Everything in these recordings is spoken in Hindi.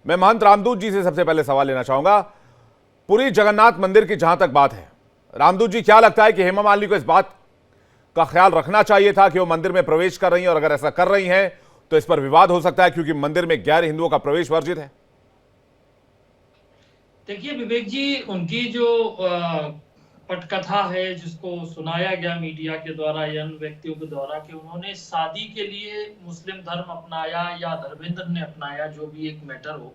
मैं महंत रामदूत जी से सबसे पहले सवाल लेना चाहूंगा। पुरी जगन्नाथ मंदिर की जहां तक बात है, रामदूत जी क्या लगता है कि हेमा मालिनी को इस बात का ख्याल रखना चाहिए था कि वो मंदिर में प्रवेश कर रही हैं, और अगर ऐसा कर रही हैं तो इस पर विवाद हो सकता है क्योंकि मंदिर में गैर हिंदुओं का प्रवेश वर्जित है। देखिए विवेक जी, उनकी जो पटकथा है जिसको सुनाया गया मीडिया के द्वारा या अन्य व्यक्तियों के द्वारा कि उन्होंने शादी के लिए मुस्लिम धर्म अपनाया या धर्मेंद्र ने अपनाया, जो भी एक मैटर हो,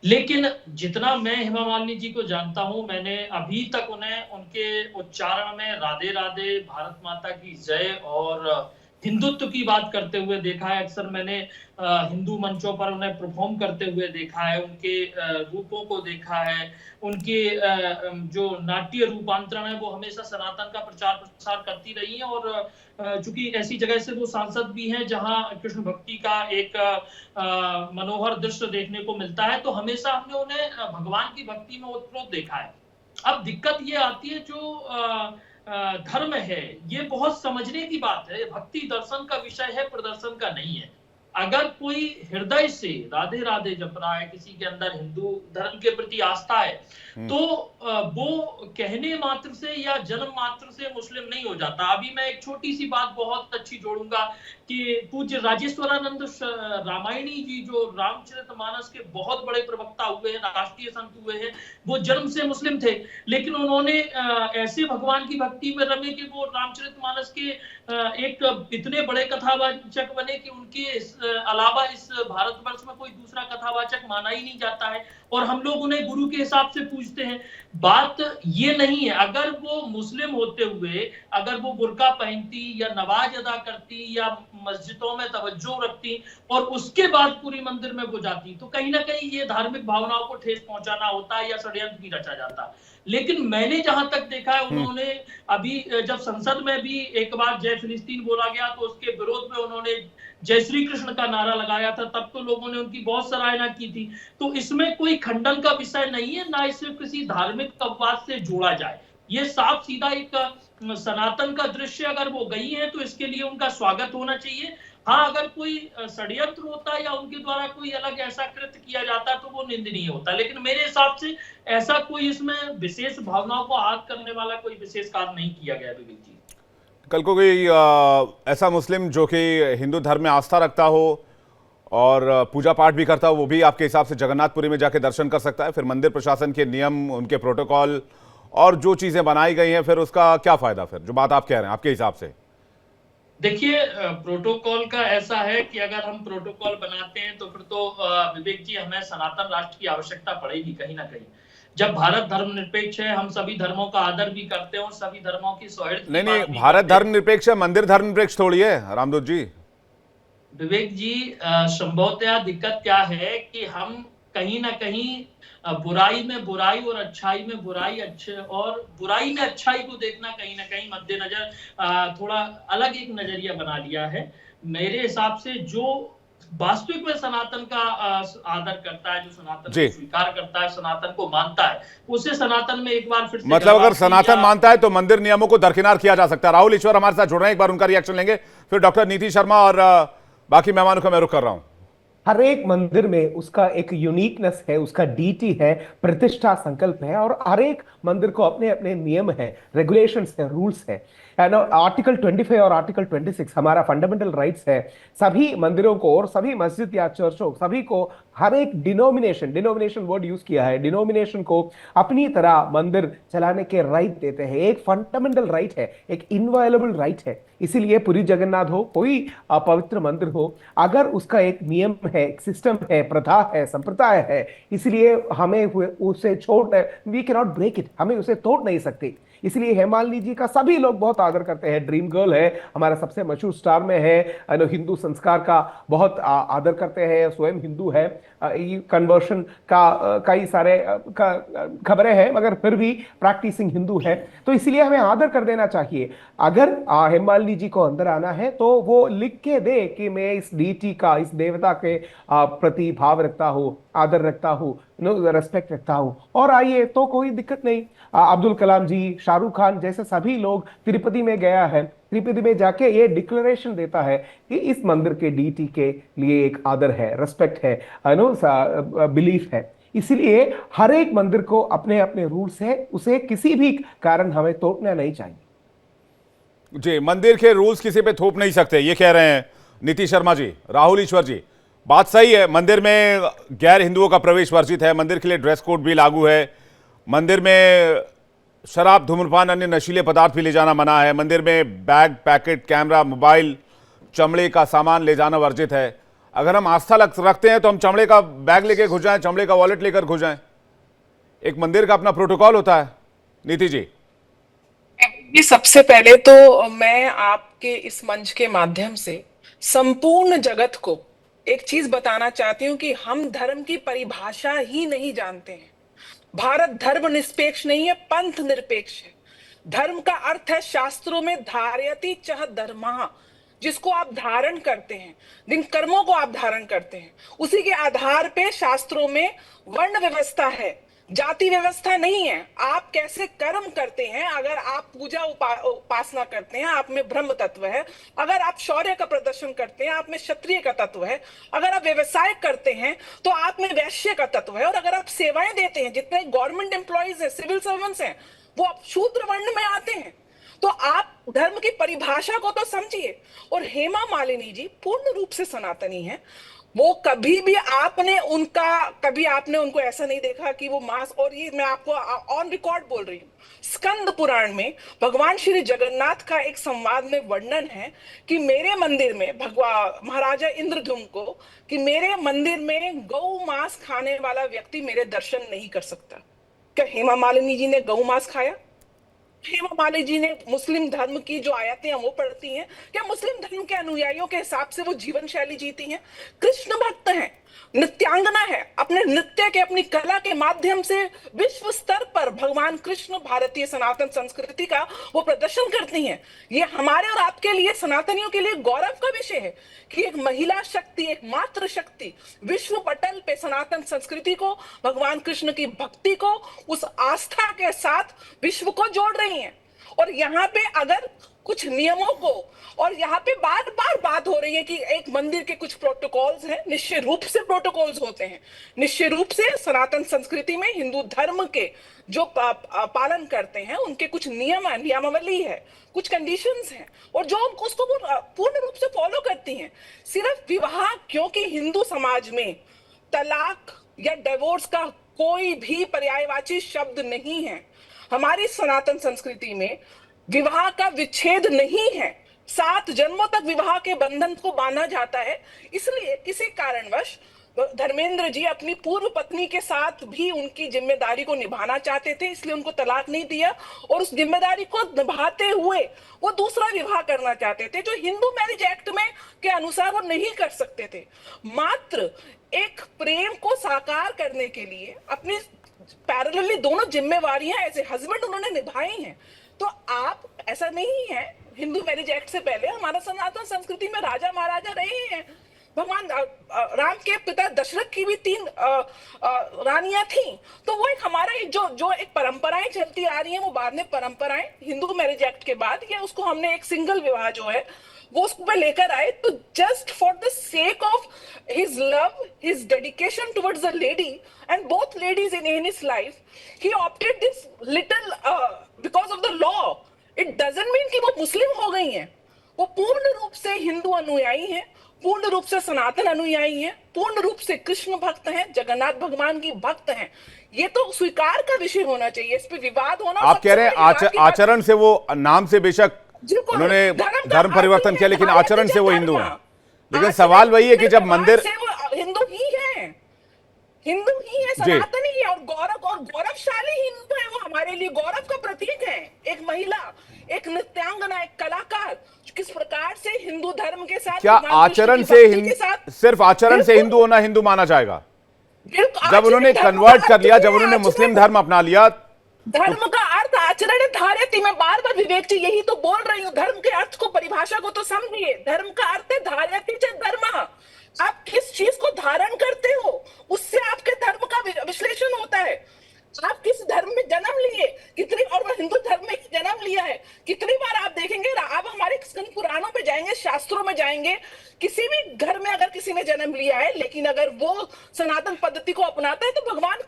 लेकिन जितना मैं हेमा मालिनी जी को जानता हूं, मैंने अभी तक उन्हें उनके उच्चारण में राधे राधे, भारत माता की जय और हिंदुत्व की बात करते हुए देखा है। अक्सर मैंने हिंदू मंचों पर उन्हें परफॉर्म करते हुए देखा है, उनके रूपों को देखा है, उनके जो नाट्य रूपांतरण है वो हमेशा सनातन का प्रचार प्रसार करती रही है। और चूंकि ऐसी जगह से वो सांसद भी हैं जहां कृष्ण भक्ति का एक मनोहर दृश्य देखने को मिलता है, तो हमेशा हमने उन्हें भगवान की भक्ति में ओतप्रोत देखा है। अब दिक्कत ये आती है, जो धर्म है ये बहुत समझने की बात है, भक्ति दर्शन का विषय है, प्रदर्शन का नहीं है। अगर कोई हृदय से राधे राधे जप रहा है, किसी के अंदर हिंदू धर्म के प्रति आस्था है, तो वो कहने मात्र से या जन्म मात्र से मुस्लिम नहीं हो जाता। अभी मैं एक छोटी सी बात बहुत अच्छी जोड़ूंगा कि पूज्य राजेश्वरानंद रामायणी जी, जो रामचरितमानस के बहुत बड़े प्रवक्ता हुए हैं, राष्ट्रीय संत हुए हैं, वो जन्म से मुस्लिम थे, लेकिन उन्होंने ऐसे भगवान की भक्ति में रमे कि वो रामचरितमानस के एक इतने बड़े कथावाचक बने कि उनके अलावा इस भारतवर्ष में कोई दूसरा कथावाचक माना ही नहीं जाता है, और हम लोग उन्हें गुरु के हिसाब से पूजते हैं। बात ये नहीं है, अगर वो मुस्लिम होते हुए अगर वो बुर्का पहनती या नमाज अदा करती या मस्जिदों में तवज्जो रखती और उसके बाद पूरी मंदिर में वो जाती, तो कहीं ना कहीं ये धार्मिक भावनाओं को ठेस पहुंचाना होता है या षड्यंत्र भी रचा जाता। लेकिन मैंने जहां तक देखा है, उन्होंने अभी जब संसद में भी एक बार जय फिलिस्तीन बोला गया तो उसके विरोध में उन्होंने जय श्री कृष्ण का नारा लगाया था, तब तो लोगों ने उनकी बहुत सराहना की थी। तो इसमें कोई खंडन का विषय नहीं है, ना इसे किसी धार्मिक कवाद से जोड़ा जाए। ये साफ सीधा एक सनातन का दृश्य, अगर वो गई है तो इसके लिए उनका स्वागत होना चाहिए। हाँ, अगर कोई षड्यंत्र होता है या उनके द्वारा कोई अलग ऐसा कृत्य किया जाता है तो वो निंदनीय होता है, लेकिन मेरे हिसाब से ऐसा कोई इसमें विशेष भावनाओं को आहत करने वाला कोई विशेष कार्य नहीं किया गया विवेक जी। कल को कोई ऐसा मुस्लिम जो कि हिंदू धर्म में आस्था रखता हो और पूजा पाठ भी करता हो, वो भी आपके हिसाब से जगन्नाथपुरी में जाके दर्शन कर सकता है? फिर मंदिर प्रशासन के नियम, उनके प्रोटोकॉल और जो चीजें बनाई गई हैं, फिर उसका क्या फायदा? फिर जो बात आप कह रहे हैं आपके हिसाब से। देखिए, प्रोटोकॉल का ऐसा है कि अगर हम प्रोटोकॉल बनाते हैं तो फिर तो विवेक जी हमें सनातन राष्ट्र की आवश्यकता पड़ेगी कहीं ना कहीं। जब भारत धर्मनिरपेक्ष है, हम सभी धर्मों का आदर भी करते हैं और सभी धर्मों की सौहार्द की नहीं बात नहीं, भी भारत करते हैं। धर्मनिरपेक्ष है, मंदिर धर्मनिरपेक्ष थोड़ी है रामदूत जी। विवेक जी, संभवतः दिक्कत क्या है कि हम कहीं ना कहीं बुराई में बुराई और अच्छाई में बुराई, अच्छे और बुराई में अच्छाई को देखना कहीं ना कहीं मद्देनजर थोड़ा अलग एक नजरिया बना लिया है। मेरे हिसाब से जो वास्तविक में सनातन का आदर करता है, जो सनातन जी, को स्वीकार करता है, सनातन को मानता है, उसे सनातन में एक बार फिर से मतलब अगर गर्भावस्थी सनातन या मानता है तो मंदिर नियमों को दरकिनार किया जा सकता है। राहुल ईश्वर हमारे साथ जुड़ रहे हैं, एक बार उनका रिएक्शन लेंगे, फिर डॉक्टर नीति शर्मा और बाकी मेहमानों का मैं रुख कर रहा हूं। हर एक मंदिर में उसका एक यूनिकनेस है, उसका डीटी है, प्रतिष्ठा संकल्प है, और हर एक मंदिर को अपने अपने नियम है, रेगुलेशंस है, रूल्स है। आर्टिकल 25 और आर्टिकल 26 हमारा फंडामेंटल राइट्स है। सभी मंदिरों को और सभी मस्जिद या चर्चों, सभी को, हर एक डिनोमिनेशन वर्ड यूज किया है, डिनोमिनेशन को अपनी तरह मंदिर चलाने के राइट देते हैं। एक फंडामेंटल राइट है, एक इनवायलेबल राइट है। इसीलिए पुरी जगन्नाथ हो, कोई पवित्र मंदिर हो, अगर उसका एक नियम है, एक सिस्टम है, प्रथा है, संप्रदाय है, इसलिए हमें उसे छोड़, we can not break it, हमें उसे तोड़ नहीं सकते। इसलिए हेमालिनी जी का सभी लोग बहुत आदर करते हैं। ड्रीम गर्ल है, हमारा सबसे मशहूर स्टार में है, हिंदू संस्कार का बहुत आदर करते हैं, स्वयं हिंदू है। कन्वर्शन का कई सारे खबरें हैं, मगर फिर भी प्रैक्टिसिंग हिंदू है, तो इसलिए हमें आदर कर देना चाहिए। अगर हेमालिनी जी को अंदर आना है तो वो लिख के दे कि मैं इस डीटी का, इस देवता के प्रति भाव रखता हूं, आदर रखता हूं, रेस्पेक्ट रखता हूं। और आइए तो कोई दिक्कत नहीं, अब्दुल कलाम जी, शाहरुख खान जैसे सभी लोग तिरुपति में गया है, तिरुपति में जाके ये डिक्लेरेशन देता है कि इस मंदिर के डीटी के लिए एक आदर है, रेस्पेक्ट है, बिलीफ है। इसीलिए हर एक मंदिर को अपने अपने रूल्स है, उसे किसी भी कारण हमें तोड़ना नहीं चाहिए। जी, मंदिर के रूल्स किसी पे थोप नहीं सकते, ये कह रहे हैं नीतीश शर्मा जी। राहुल ईश्वर जी, बात सही है, मंदिर में गैर हिंदुओं का प्रवेश वर्जित है, मंदिर के लिए ड्रेस कोड भी लागू है, मंदिर में शराब, धूम्रपान, अन्य नशीले पदार्थ भी ले जाना मना है, मंदिर में बैग, पैकेट, कैमरा, मोबाइल, चमड़े का सामान ले जाना वर्जित है। अगर हम आस्था रखते हैं तो हम चमड़े का बैग लेके घुस जाएं, चमड़े का वॉलेट लेकर घुस जाएं। एक मंदिर का अपना प्रोटोकॉल होता है। नीति जी, ये सबसे पहले तो मैं आपके इस मंच के माध्यम से संपूर्ण जगत को एक चीज बताना चाहती हूँ कि हम धर्म की परिभाषा ही नहीं जानते हैं। भारत धर्म निरपेक्ष नहीं है, पंथ निरपेक्ष है। धर्म का अर्थ है शास्त्रों में धारयति चह धर्मः, जिसको आप धारण करते हैं, जिन कर्मों को आप धारण करते हैं, उसी के आधार पे शास्त्रों में वर्ण व्यवस्था है, जाति व्यवस्था नहीं है। आप कैसे कर्म करते हैं, अगर आप पूजा उपासना करते हैं, आप में ब्रह्म तत्व है। अगर आप शौर्य का प्रदर्शन करते हैं, आप में क्षत्रिय का तत्व है। अगर आप व्यवसाय करते हैं तो आप में वैश्य का तत्व है। और अगर आप सेवाएं देते हैं, जितने गवर्नमेंट एम्प्लॉइज हैं, सिविल सर्वेंट्स हैं, वो आप शूद्र वर्ण में आते हैं। तो आप धर्म की परिभाषा को तो समझिए। और हेमा मालिनी जी पूर्ण रूप से सनातनी है। वो कभी भी कभी आपने उनको ऐसा नहीं देखा कि वो मांस, और ये मैं आपको ऑन रिकॉर्ड बोल रही हूँ, स्कंद पुराण में भगवान श्री जगन्नाथ का एक संवाद में वर्णन है कि मेरे मंदिर में भगवान महाराजा इंद्रद्युम्न को, कि मेरे मंदिर में गौ मांस खाने वाला व्यक्ति मेरे दर्शन नहीं कर सकता। क्या हेमा मालिनी जी ने गौ मांस खाया? हेमा मालिनी जी ने मुस्लिम धर्म की जो आयतें वो पढ़ती हैं? क्या मुस्लिम धर्म के अनुयायियों के हिसाब से वो जीवन शैली जीती हैं? कृष्ण भक्त हैं, नृत्यांगना है, अपने नृत्य के, अपनी कला के माध्यम से विश्व स्तर पर भगवान कृष्ण भारतीय सनातन संस्कृति का वो प्रदर्शन करती हैं। ये हमारे और आपके लिए, सनातनियों के लिए गौरव का विषय है कि एक महिला शक्ति, एक मातृ शक्ति विश्व पटल पे सनातन संस्कृति को, भगवान कृष्ण की भक्ति को, उस आस्था के साथ विश्व को जोड़ रही है। और यहाँ पे अगर कुछ नियमों को, और यहाँ पे बार बार बात हो रही है कि एक मंदिर के कुछ प्रोटोकॉल्स हैं, निश्चय रूप से प्रोटोकॉल्स होते हैं, निश्चय रूप से सनातन संस्कृति में हिंदू धर्म के जो पालन करते हैं उनके कुछ नियमावली है, कुछ कंडीशंस हैं, और जो उसको पूर्ण रूप से फॉलो करती हैं। सिर्फ विवाह, क्योंकि हिंदू समाज में तलाक या डिवोर्स का कोई भी पर्यायवाची शब्द नहीं है। हमारी सनातन संस्कृति में विवाह का विच्छेद नहीं है, 7 जन्मों तक विवाह के बंधन को बांधा जाता है। इसलिए किसी कारणवश धर्मेंद्र जी अपनी पूर्व पत्नी के साथ भी उनकी जिम्मेदारी को निभाना चाहते थे, इसलिए उनको तलाक नहीं दिया, और उस जिम्मेदारी को निभाते हुए वो दूसरा विवाह करना चाहते थे, जो हिंदू मैरिज एक्ट में के अनुसार वो नहीं कर सकते थे। मात्र एक प्रेम को साकार करने के लिए अपनी पैरेलली दोनों जिम्मेवारियां एज ए हस्बैंड उन्होंने निभाई हैं। तो आप, ऐसा नहीं है, हिंदू मैरिज एक्ट से पहले हमारा सनातन संस्कृति में राजा महाराजा रहे हैं। भगवान राम के पिता दशरथ की भी 3 रानियां थी। तो वो एक हमारा जो एक परंपराएं चलती आ रही हैं, वो बाद में परंपराएं हिंदू मैरिज एक्ट के बाद, या उसको हमने एक सिंगल विवाह जो है वो उसको पे लेकर आए। तो just for the sake of his love, his dedication towards the lady and both ladies in his life, he opted this little because of the law. It doesn't mean कि वो मुस्लिम हो गई हैं। वो पूर्ण रूप से हिंदू अनुयायी हैं, पूर्ण रूप से सनातन अनुयायी हैं, पूर्ण रूप से कृष्ण भक्त हैं, जगन्नाथ भगवान की भक्त हैं। ये तो स्वीकार का विषय होना चाहिए, इस पे विवाद होना। आप कह रहे हैं आचरण से वो, नाम से बेशक उन्होंने धर्म परिवर्तन किया, लेकिन आचरण से वो हिंदू हैं। लेकिन सवाल वही है कि जब मंदिर, हिंदू ही है, हिंदू ही है, सनातन ही है, और गौरवशाली हिंदू है। वो हमारे लिए गौरव का प्रतीक है। एक महिला, एक नृत्यांगना, एक कलाकार किस प्रकार से हिंदू धर्म के साथ, क्या आचरण से सिर्फ आचरण से हिंदू होना हिंदू माना जाएगा? जब उन्होंने कन्वर्ट कर लिया, जब उन्होंने मुस्लिम धर्म अपना लिया, धर्म का अर्थ आचरण धार्यति। मैं बार बार विवेक जी यही तो बोल रही हूँ, धर्म के अर्थ को, परिभाषा को तो समझिए। धर्म का अर्थ है धार्यति च धर्म। आप किस चीज को धारण करते हो, उससे आपके धर्म का विश्लेषण आप किस धर्म में जन्म लिए, कितनी, और वो हिंदू धर्म में जन्म लिया है, कितनी बार आप देखेंगे, आप हमारे पुराणों पे जाएंगे, शास्त्रों में जाएंगे, किसी भी घर में अगर किसी ने जन्म लिया है, लेकिन अगर वो सनातन पद्धति को अपनाता है तो भगवान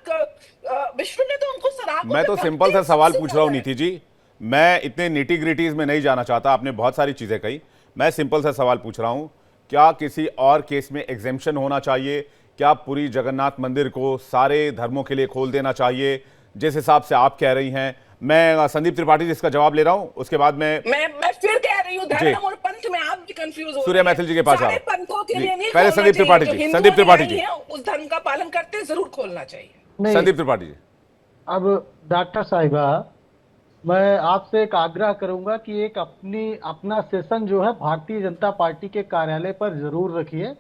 विष्णु ने तो उनको सनातन, मैं तो सिंपल सा सवाल पूछ रहा हूं नीति जी, मैं इतने निटी ग्रिटीज में नहीं जाना चाहता, आपने बहुत सारी चीजें कही, मैं सिंपल सा सवाल पूछ रहा हूं, क्या किसी और केस में एग्जेम्पशन होना चाहिए? क्या पूरी जगन्नाथ मंदिर को सारे धर्मों के लिए खोल देना चाहिए जिस हिसाब से आप कह रही हैं? मैं संदीप त्रिपाठी जी इसका जवाब ले रहा हूं, उसके बाद मैं फिर कह रही हूँ, धर्म और पंथ में आप भी कंफ्यूज हो, सूर्य मैथिल जी के पास सारे पंथों के लिए नहीं, पहले संदीप त्रिपाठी जी, संदीप त्रिपाठी जी उस धर्म का पालन करते हैं, जरूर खोलना चाहिए। संदीप त्रिपाठी जी। अब डॉक्टर साहिबा, मैं आपसे एक आग्रह करूंगा कि एक अपना सेशन जो है भारतीय जनता पार्टी के कार्यालय पर जरूर रखिए,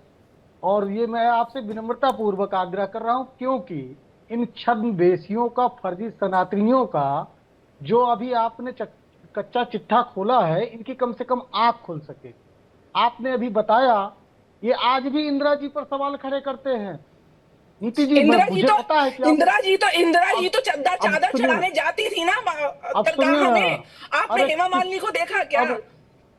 और ये मैं आपसे विनम्रता पूर्वक आग्रह कर रहा हूं, क्योंकि इन छद्मवेशियों का, फर्जी सनातनियों का जो अभी आपने कच्चा चिट्ठा खोला है, इनकी कम से कम आंख खुल सके। आपने अभी बताया, ये आज भी इंदिरा जी पर सवाल खड़े करते हैं। नीति जी, मुझे पता है कि इंदिरा जी तो चादर चढ़ाने जाती थी ना दरगाह में। आपने हेमा मालिनी को देखा क्या?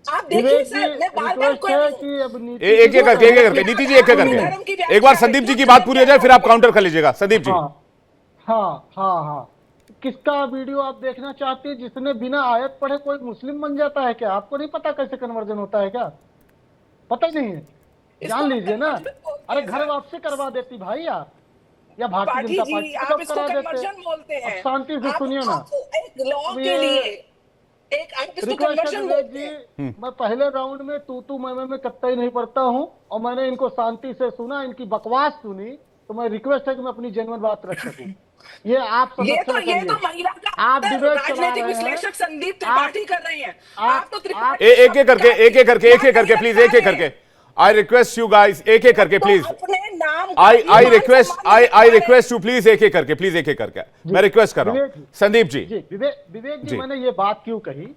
आप देखिए सर, मैं बार-बार एक एक करके नीति जी, एक एक करके, एक बार संदीप जी की बात पूरी हो जाए फिर आप काउंटर कर लीजिएगा। संदीप जी। हाँ, किसका वीडियो आप देखना चाहते हैं जिसने बिना आयत पढ़े कोई मुस्लिम बन जाता है क्या? आपको नहीं पता कैसे कन्वर्जन होता है क्या? पता ही नहीं है? जान लीजिए ना। अरे घर वापसी करवा देती भाई आप, या भारतीय जनता पार्टी आप इसको कन्वर्जन बोलते हैं। शांति से सुनिए ना, लॉ के लिए एक आप इसको कन्वर्जन बोलते हैं। मैं पहले राउंड में तू मैं कतई नहीं पढ़ता हूं, और मैंने इनको शांति से सुना, इनकी बकवास सुनी, तो मैं रिक्वेस्ट है कि मैं अपनी जेन्युइन बात रख सकूं। ये तो महिला का आप राजनीतिक विश्लेषक संदीप त्रिपाठी कर रहे हैं। आप तो एक एक करके प्लीज, एक एक करके, I request you guys, एक एक करके please, I request you please, एक एक करके प्लीज, एक एक करके मैं रिक्वेस्ट कर रहा हूं। संदीप जी। विवेक जी, मैंने ये बात क्यों कही,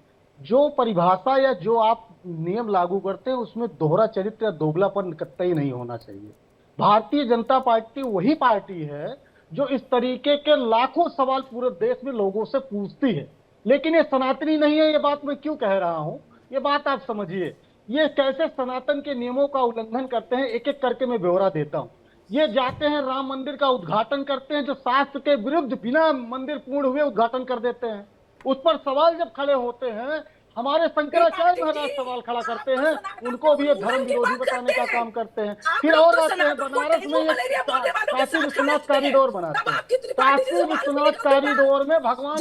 जो परिभाषा या जो आप नियम लागू करते हैं उसमें दोहरा चरित्र या दोगलापन कतई नहीं होना चाहिए। भारतीय जनता पार्टी वही पार्टी है जो इस तरीके के लाखों सवाल पूरे देश में लोगों से पूछती है, लेकिन ये सनातनी नहीं है। ये बात मैं क्यों कह रहा हूं, ये बात आप समझिए। ये कैसे सनातन के नियमों का उल्लंघन करते हैं, एक एक करके मैं ब्यौरा देता हूं। ये जाते हैं राम मंदिर का उद्घाटन करते हैं, जो शास्त्र के विरुद्ध बिना मंदिर पूर्ण हुए उद्घाटन कर देते हैं। उस पर सवाल जब खड़े होते हैं, हमारे शंकराचार्य महाराज सवाल खड़ा करते हैं, उनको भी ये धर्म विरोधी बताने का काम करते हैं। फिर और आते हैं बनारस में ये काशी विश्वनाथ कॉरिडोर बनाते हैं। काशी विश्वनाथ कॉरिडोर में भगवान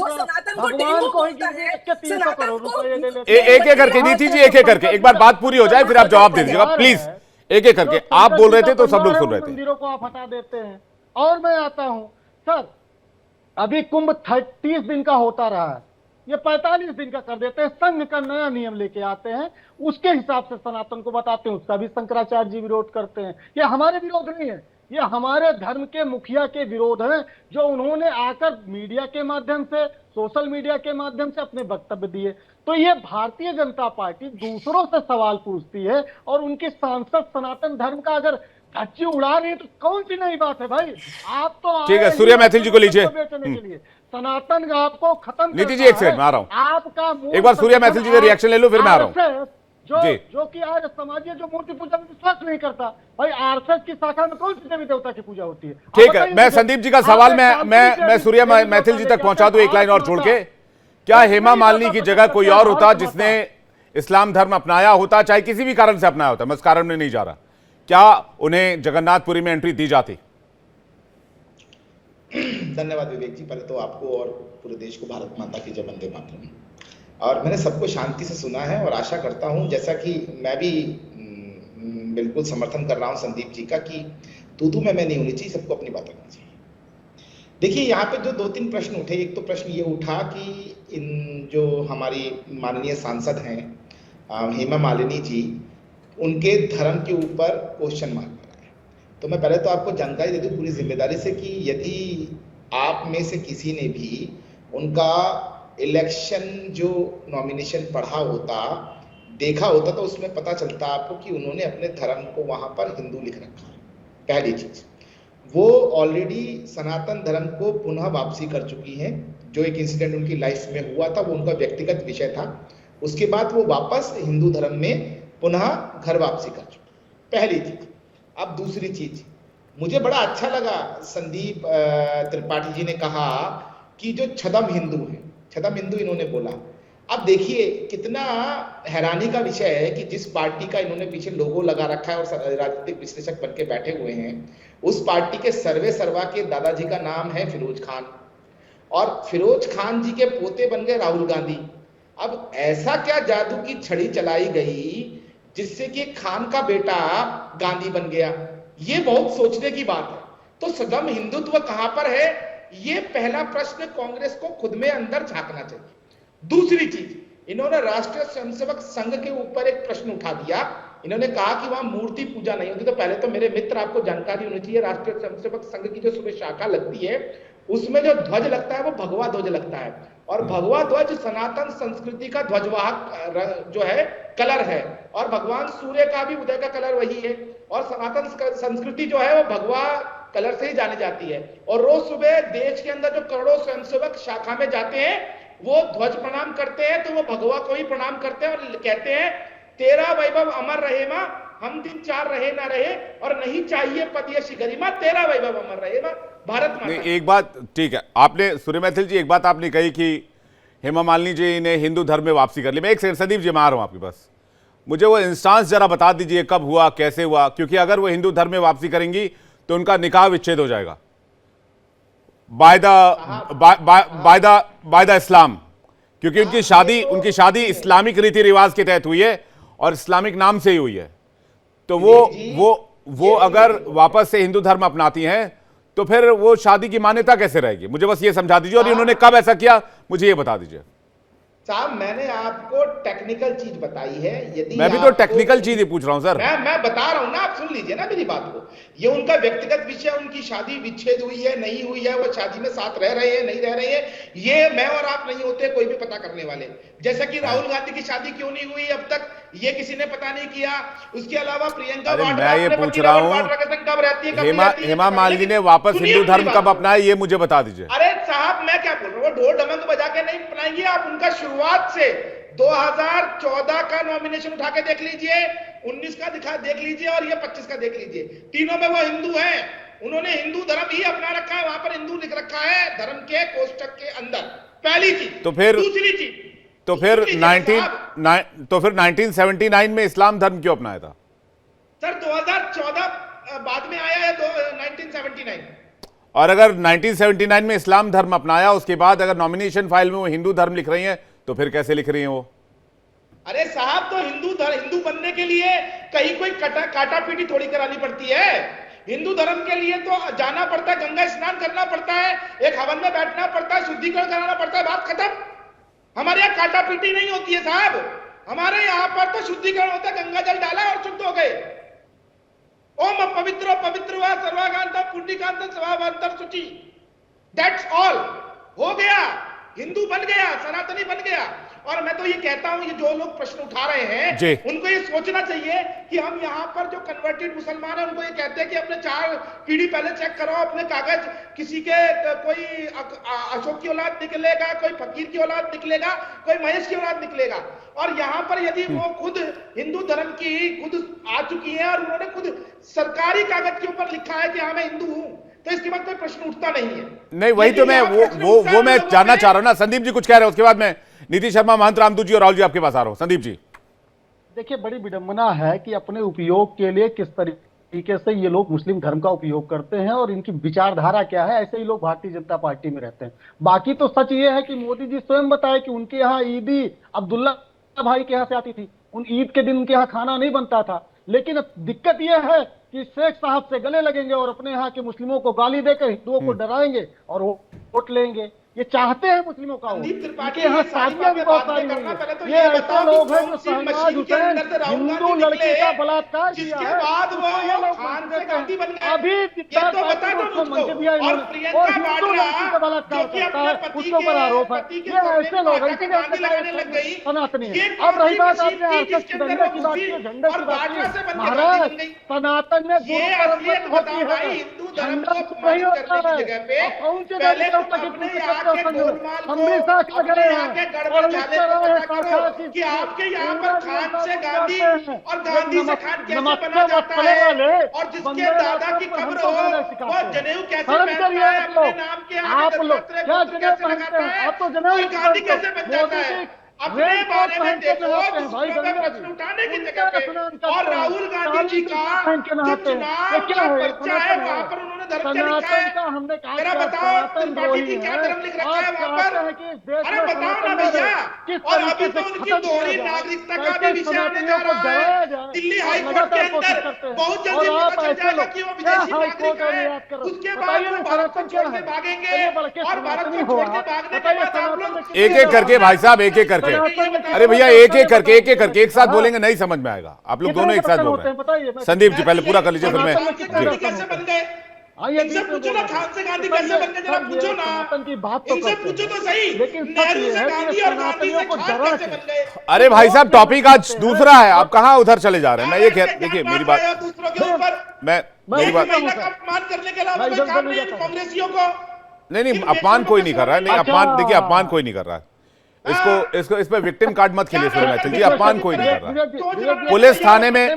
को ही 300 करोड़ रुपए ले लेते हैं। एक एक करके नीति जी, एक एक करके, एक बार बात पूरी हो जाए फिर आप जवाब दे दीजिएगा प्लीज। एक एक करके आप बोल रहे थे तो सब लोग सुन रहे थे। मंदिरों को आप हटा देते हैं। और मैं आता हूं सर, अभी कुंभ 30 दिन का होता रहा है, ये 45 दिन का कर देते हैं। संघ का नया नियम लेके आते हैं, उसके हिसाब से सनातन को बताते हैं, उसका भी शंकराचार्य जी विरोध करते हैं। ये हमारे विरोध नहीं है, ये हमारे धर्म के मुखिया के विरोध हैं, जो उन्होंने आकर मीडिया के माध्यम से, सोशल मीडिया के माध्यम से अपने वक्तव्य दिए। तो ये भारतीय जनता पार्टी दूसरों से सवाल पूछती है, और उनके सांसद सनातन धर्म का अगर धज्जी उड़ा रही है तो कौन सी नई बात है भाई? आप तो ठीक है, सूर्य मैथिल जी को लीजिए। सनातन आपको खत्म, नीति जी एक सेकंड में आ रहा हूं, आपका एक बार सूर्य मैथिल जी से रिएक्शन ले लो फिर मैं आ रहा हूं। जो कि आज समाज जो मूर्ति पूजा में विश्वास नहीं करता, भाई आरएसएस की शाखा में कौन सी देवी देवता की पूजा होती है? ठीक है, मैं संदीप जी का सवाल मैं सूर्य मैथिल जी तक पहुंचा दूं एक लाइन और जोड़ के। क्या हेमा मालिनी की जगह कोई और होता जिसने इस्लाम धर्म अपनाया होता, चाहे किसी भी कारण से अपनाया होता, मैं उस कारण में नहीं जा रहा, क्या उन्हें जगन्नाथपुरी में एंट्री दी जाती? धन्यवाद विवेक जी, पहले तो आपको और पूरे देश को भारत माता की जय, वंदे मातरम। और मैंने सबको शांति से सुना है, और आशा करता हूं, जैसा कि मैं भी बिल्कुल समर्थन कर रहा हूं संदीप जी का, कि तू मैं नहीं होनी चाहिए, सबको अपनी बात रखनी चाहिए। देखिए, यहाँ पे जो 2-3 प्रश्न उठे, एक तो प्रश्न ये उठा कि इन जो हमारी माननीय सांसद हैं हेमा मालिनी जी, उनके धर्म के ऊपर क्वेश्चन मार्क लगा है। तो मैं पहले तो आपको जानकारी दे दूं पूरी जिम्मेदारी से कि यदि आप में से किसी ने भी उनका इलेक्शन जो नॉमिनेशन पढ़ा होता, देखा होता, तो उसमें पता चलता आपको कि उन्होंने अपने धर्म को वहां पर हिंदू लिख रखा है, पहली चीज। वो ऑलरेडी सनातन धर्म को पुनः वापसी कर चुकी हैं। जो एक इंसिडेंट उनकी लाइफ में हुआ था वो उनका व्यक्तिगत विषय था, उसके बाद वो वापस हिंदू धर्म में पुनः घर वापसी कर चुकी। पहली चीज। अब दूसरी चीज, मुझे बड़ा अच्छा लगा संदीप त्रिपाठी जी ने कहा कि जो छदम हिंदू है, छदम हिंदू इन्होंने बोला। अब देखिए कितना हैरानी का विषय है कि जिस पार्टी का इन्होंने पीछे लोगो लगा रखा है और राजनीतिक विश्लेषक बन के बैठे हुए हैं, उस पार्टी के सर्वे सर्वा के दादाजी का नाम है फिरोज खान, और फिरोज खान जी के पोते बन गए राहुल गांधी। अब ऐसा क्या जादू की छड़ी चलाई गई जिससे कि खान का बेटा गांधी बन गया? ये बहुत सोचने की बात है। तो सदम हिंदुत्व कहां पर है, ये पहला प्रश्न कांग्रेस को खुद में अंदर झांकना चाहिए। दूसरी चीज, इन्होंने राष्ट्रीय स्वयंसेवक संघ के ऊपर एक प्रश्न उठा दिया। इन्होंने कहा कि वहां मूर्ति पूजा नहीं होती। तो पहले तो मेरे मित्र आपको जानकारी होनी चाहिए, राष्ट्रीय स्वयंसेवक संघ की जो सुबह शाखा लगती है उसमें जो ध्वज लगता है वो भगवा ध्वज लगता है, और भगवा ध्वज सनातन संस्कृति का ध्वजवाहक जो है कलर है, और भगवान सूर्य का भी उदय का कलर वही है, और सनातन संस्कृति जो है वो भगवा कलर से ही जानी जाती है। और रोज सुबह देश के अंदर जो करोड़ों स्वयंसेवक शाखा में जाते हैं वो ध्वज प्रणाम करते हैं, तो वो भगवा को ही प्रणाम करते हैं और कहते हैं तेरा वैभव अमर रहे मां, हम दिन चार रहे ना रहे, और नहीं चाहिए पद यश गरिमा, तेरा वैभव अमर रहे मां, भारत माता। एक बात ठीक है, आपने सूर्य मैथिल जी एक बात आपने कही कि हेमा मालिनी जी ने हिंदू धर्म में वापसी कर ली। मैं एक सेकंड संदीप जी मैं आ रहा हूं आपके पास, मुझे वो इंस्टांस जरा बता दीजिए कब हुआ, कैसे हुआ, क्योंकि अगर वो हिंदू धर्म में वापसी करेंगी तो उनका निकाह विच्छेद हो जाएगा बाय द इस्लाम, क्योंकि उनकी शादी इस्लामिक रीति रिवाज के तहत हुई है और इस्लामिक नाम से ही हुई है। तो वो अगर वापस से हिंदू धर्म अपनाती हैं तो फिर वो शादी की मान्यता कैसे रहेगी? मुझे बस ये समझा दीजिए, और इन्होंने कब ऐसा किया मुझे ये बता दीजिए। साहब मैंने आपको टेक्निकल चीज बताई है। यदि मैं भी तो टेक्निकल चीज ही पूछ रहा हूं सर। मैं बता रहा हूं ना, आप सुन लीजिए ना मेरी बात को। ये उनका व्यक्तिगत विषय, उनकी शादी विच्छेद हुई है नहीं हुई है, वो शादी में साथ रह रहे हैं नहीं रह रहे हैं, ये मैं और आप नहीं होते कोई भी पता करने वाले। जैसा कि राहुल गांधी की शादी क्यों नहीं हुई अब तक, ये किसी ने पता नहीं किया। उसके अलावा प्रियंका मैं ये पूछ रहा हूँ हेमा मालिनी ने वापस हिंदू धर्म कब अपनाया, ये मुझे बता दीजिए। अरे साहब मैं क्या बोल रहा हूँ, ढोल ढमंग बजा के नहीं अपनाएंगे आप। उनका शुरुआत से 2014 का नॉमिनेशन उठा के देख लीजिए, 19 का देख लीजिए, और ये 25 का देख लीजिए, तीनों में वो हिंदू हैं। उन्होंने हिंदू धर्म ही अपना रखा है, वहां पर हिंदू लिख रखा है धर्म के कोष्टक के अंदर। पहली चीज। तो फिर दूसरी चीज, तो फिर 1979 में इस्लाम धर्म क्यों अपनाया था सर? 2014 बाद में आया है 1979। और अगर 1979 में इस्लाम धर्म अपनाया, उसके बाद अगर नॉमिनेशन फाइल में वो हिंदू धर्म लिख रही हैं तो फिर कैसे लिख रही हैं वो? अरे साहब तो हिंदू बनने के लिए कहीं कोई काटा पीटी थोड़ी करानी पड़ती है। हिंदू धर्म के लिए तो जाना पड़ता है, गंगा स्नान करना पड़ता है, एक हवन में बैठना पड़ता है, शुद्धिकरण कराना पड़ता है, बात खत्म। हमारे यहाँ काटा पीटी नहीं होती है साहब, हमारे यहाँ पर तो शुद्धिकरण होता है, गंगा जल डाला और शुद्ध हो गए। ओम पवित्र पवित्र व सर्वागांत पुण्यकांत सर्वांतर शुचि, दैट्स ऑल। हो गया, हिंदू बन गया, सनातनी बन गया। और मैं तो ये कहता हूं, ये जो लोग प्रश्न उठा रहे हैं उनको ये सोचना चाहिए कि हम यहाँ पर जो कन्वर्टेड मुसलमान है उनको ये कहते हैं कि अपने 4 पीढ़ी पहले चेक करो अपने कागज, किसी के कोई अशोक की औलाद निकलेगा, कोई फकीर की औलाद निकलेगा, कोई महेश की औलाद निकलेगा। और यहाँ पर यदि वो खुद हिंदू धर्म की खुद आ चुकी है और उन्होंने खुद सरकारी कागज के ऊपर लिखा है कि हाँ मैं हिंदू हूं, तो इसके बाद कोई प्रश्न उठता नहीं है। नहीं, वही तो मैं वो मैं जानना चाह रहा हूं ना। संदीप जी कुछ कह रहे हैं, उसके बाद मैं नीतीश शर्मा, महंत रामदू जी और राहुल जी आपके पास आ रहा हूं। संदीप जी देखिए, बड़ी विडंबना है कि अपने उपयोग के लिए किस तरीके से ये लोग मुस्लिम धर्म का उपयोग करते हैं और इनकी विचारधारा क्या है। ऐसे ही लोग भारतीय जनता पार्टी में रहते हैं। बाकी तो सच ये है कि मोदी जी स्वयं बताए कि उनके यहाँ ईदी अब्दुल्ला भाई के यहाँ से आती थी, उन ईद के दिन उनके यहाँ खाना नहीं बनता था। लेकिन अब दिक्कत यह है कि शेख साहब से गले लगेंगे और अपने यहाँ के मुस्लिमों को गाली देकर हिंदुओं को डराएंगे और वोट लेंगे। ये चाहते हैं मुस्लिमों का वोट। संदीप त्रिपाठी, इनके यहाँ ये सारी शादियां भी बातें बहुत बाद सारी में हुई करना, पहले तो हैं। ये ये ऐसे बताओ लोग कि हैं कौन जो सी शहनाज मशीन के हुसैन अंदर से राहुल हिंदू गांधी लड़की निकले, का बलात्कार किया जिसके है, बाद वो उसको ये लोग खान मंच से देते गांधी हैं। बन गए। अभी ये टिकटॉक तो बता पार्टी दो ने उसको मुझको। मंच दिया और इन्होंने, प्रियंका और हिंदू वाड्रा, लड़की का बलात्कार जो कि करता अपने है, पति उसके ऊपर आरोप है। के ये सरनेम ऐसे को लोग हैं, हटा के इसीलिए गांधी लगाने लग गई। सनातनी ये है। कौन अब रही सी बात मशीन आपने थी आरएसएस जिसके अंदर झंडे वो की बात घुसी की, झंडे और की बात वाड्रा से की। बनकर गांधी महाराज, बन गई? सनातन में ये गुरु असलियत परंपरा होती बताओ भाई, है, हिंदू धर्म झंडा को कुछ मंच नहीं होता करने की है। जगह पे और कौन से पहले जाति तुम तक अपने इतनी यहाँ करते हो के संग? गोलमाल हम को, भी साथ लगे अपने हैं यहाँ के और गड़बड़ लिखते झाले को रहे हैं पता शाखा करो कि आपके यहाँ पर खान से गांधी और ये गांधी से खान कैसे बना जाता फले है, वाले और जिसके बंदे दादा मातरम की पर कब्र हमको हो गाना वो सिखाते हैं। जनेऊ कैसे शर्म पहनता करिए है, आप अपने लोग। नाम के आप आगे लोग दस्तखत क्या गुप्त जनेऊ कैसे पहनते लगाता हैं? है, आप तो जनेऊ और नहीं गांधी पहनते। कैसे बन जाता मोदी है। जी अपने रेड कोट बारे में पहन के देखो, नहाते हैं भाई दूसरों पे गंगा जी, प्रश्न उठाने की उनका जगह पे। स्नान और करते हैं, राहुल गांधी काली जी का चुन्नी पहन के जो नहाते हैं। ये चुनाव क्या का है? ये पर्चा है, सनातन वहां है। पर उन्होंने धर्म क्या लिखा सनातन है? का हमने कहा जरा कि आप बताओ सनातन त्रिपाठी जी, द्रोही क्या हैं। धर्म लिख रखा है आप वहां चाहते पर? हैं कि इस देश अरे में बताओ ना सनातन भैया। किस और तरीके अभी से तो उनकी खत्म किया दोहरी जाए, नागरिकता का कैसे भी विषय आने सनातनियों जा को रहा डराया है। जाए, दिल्ली आप हाई कोर्ट के लगातार कोशिश अंदर करते हैं। बहुत और जल्दी आप पता चल ऐसे जाएगा लोग कि वो क्या विदेशी हाई कोर्ट नागरिक और है। याद करो, उसके बाद बताइए वो ना भारत को सनातन क्या छोड़ के है? भागेंगे, चलिए बड़ा के और भारत सनातनी को हो छोड़ के आप, भागने के बताइए बाद आप सनातन लोग में कितने एक एक करके भाई साहब, एक एक करके। सनातन में अरे भैया एक एक करके, एक एक करके, एक साथ हाँ। बोलेंगे नहीं समझ में आएगा। आप लोग कितने दोनों एक साथ बर्तन बोल होते रहे हैं बताइए, हैं। मैं- संदीप जी पहले पूरा कर लीजिए, फिर मैं सनातन में कितने जी। बर्तन कैसे होते बन हैं? गए? हाँ, ये इनसे बीच में पूछो बोल ना, रहे थे। खान से गांधी सर, कैसे बन गए, जरा सर, पूछो ये ना। सनातन की बात तो इनसे करते पूछो हैं, तो सही। लेकिन सच नेहरू ये से है कि गांधी ये और गांधी सनातनियों से को खान डरा कैसे के बन गए? अरे भाई साहब, टॉपिक आज दूसरा है, आप कहाँ उधर चले जा रहे हैं? मैं ये क्या देखिए बात मेरी कर रहे बात, हो दूसरों के ऊपर? मैं मेरी एक बात, महिला का अपमान करने के अलावा मैं कोई इधर काम नहीं नहीं है जाता। कांग्रेसियों को। नहीं नहीं, इन अपमान बेशर्मों कोई को नहीं कर रहा है। नहीं, अच्छा। अपमान देखिए, अपमान कोई नहीं कर रहा है। इसको इस पे विक्टिम कार्ड मत खेलिए सूर्य मैथिल जी, अपमान कोई नहीं कर रहा है। पुलिस थाने में,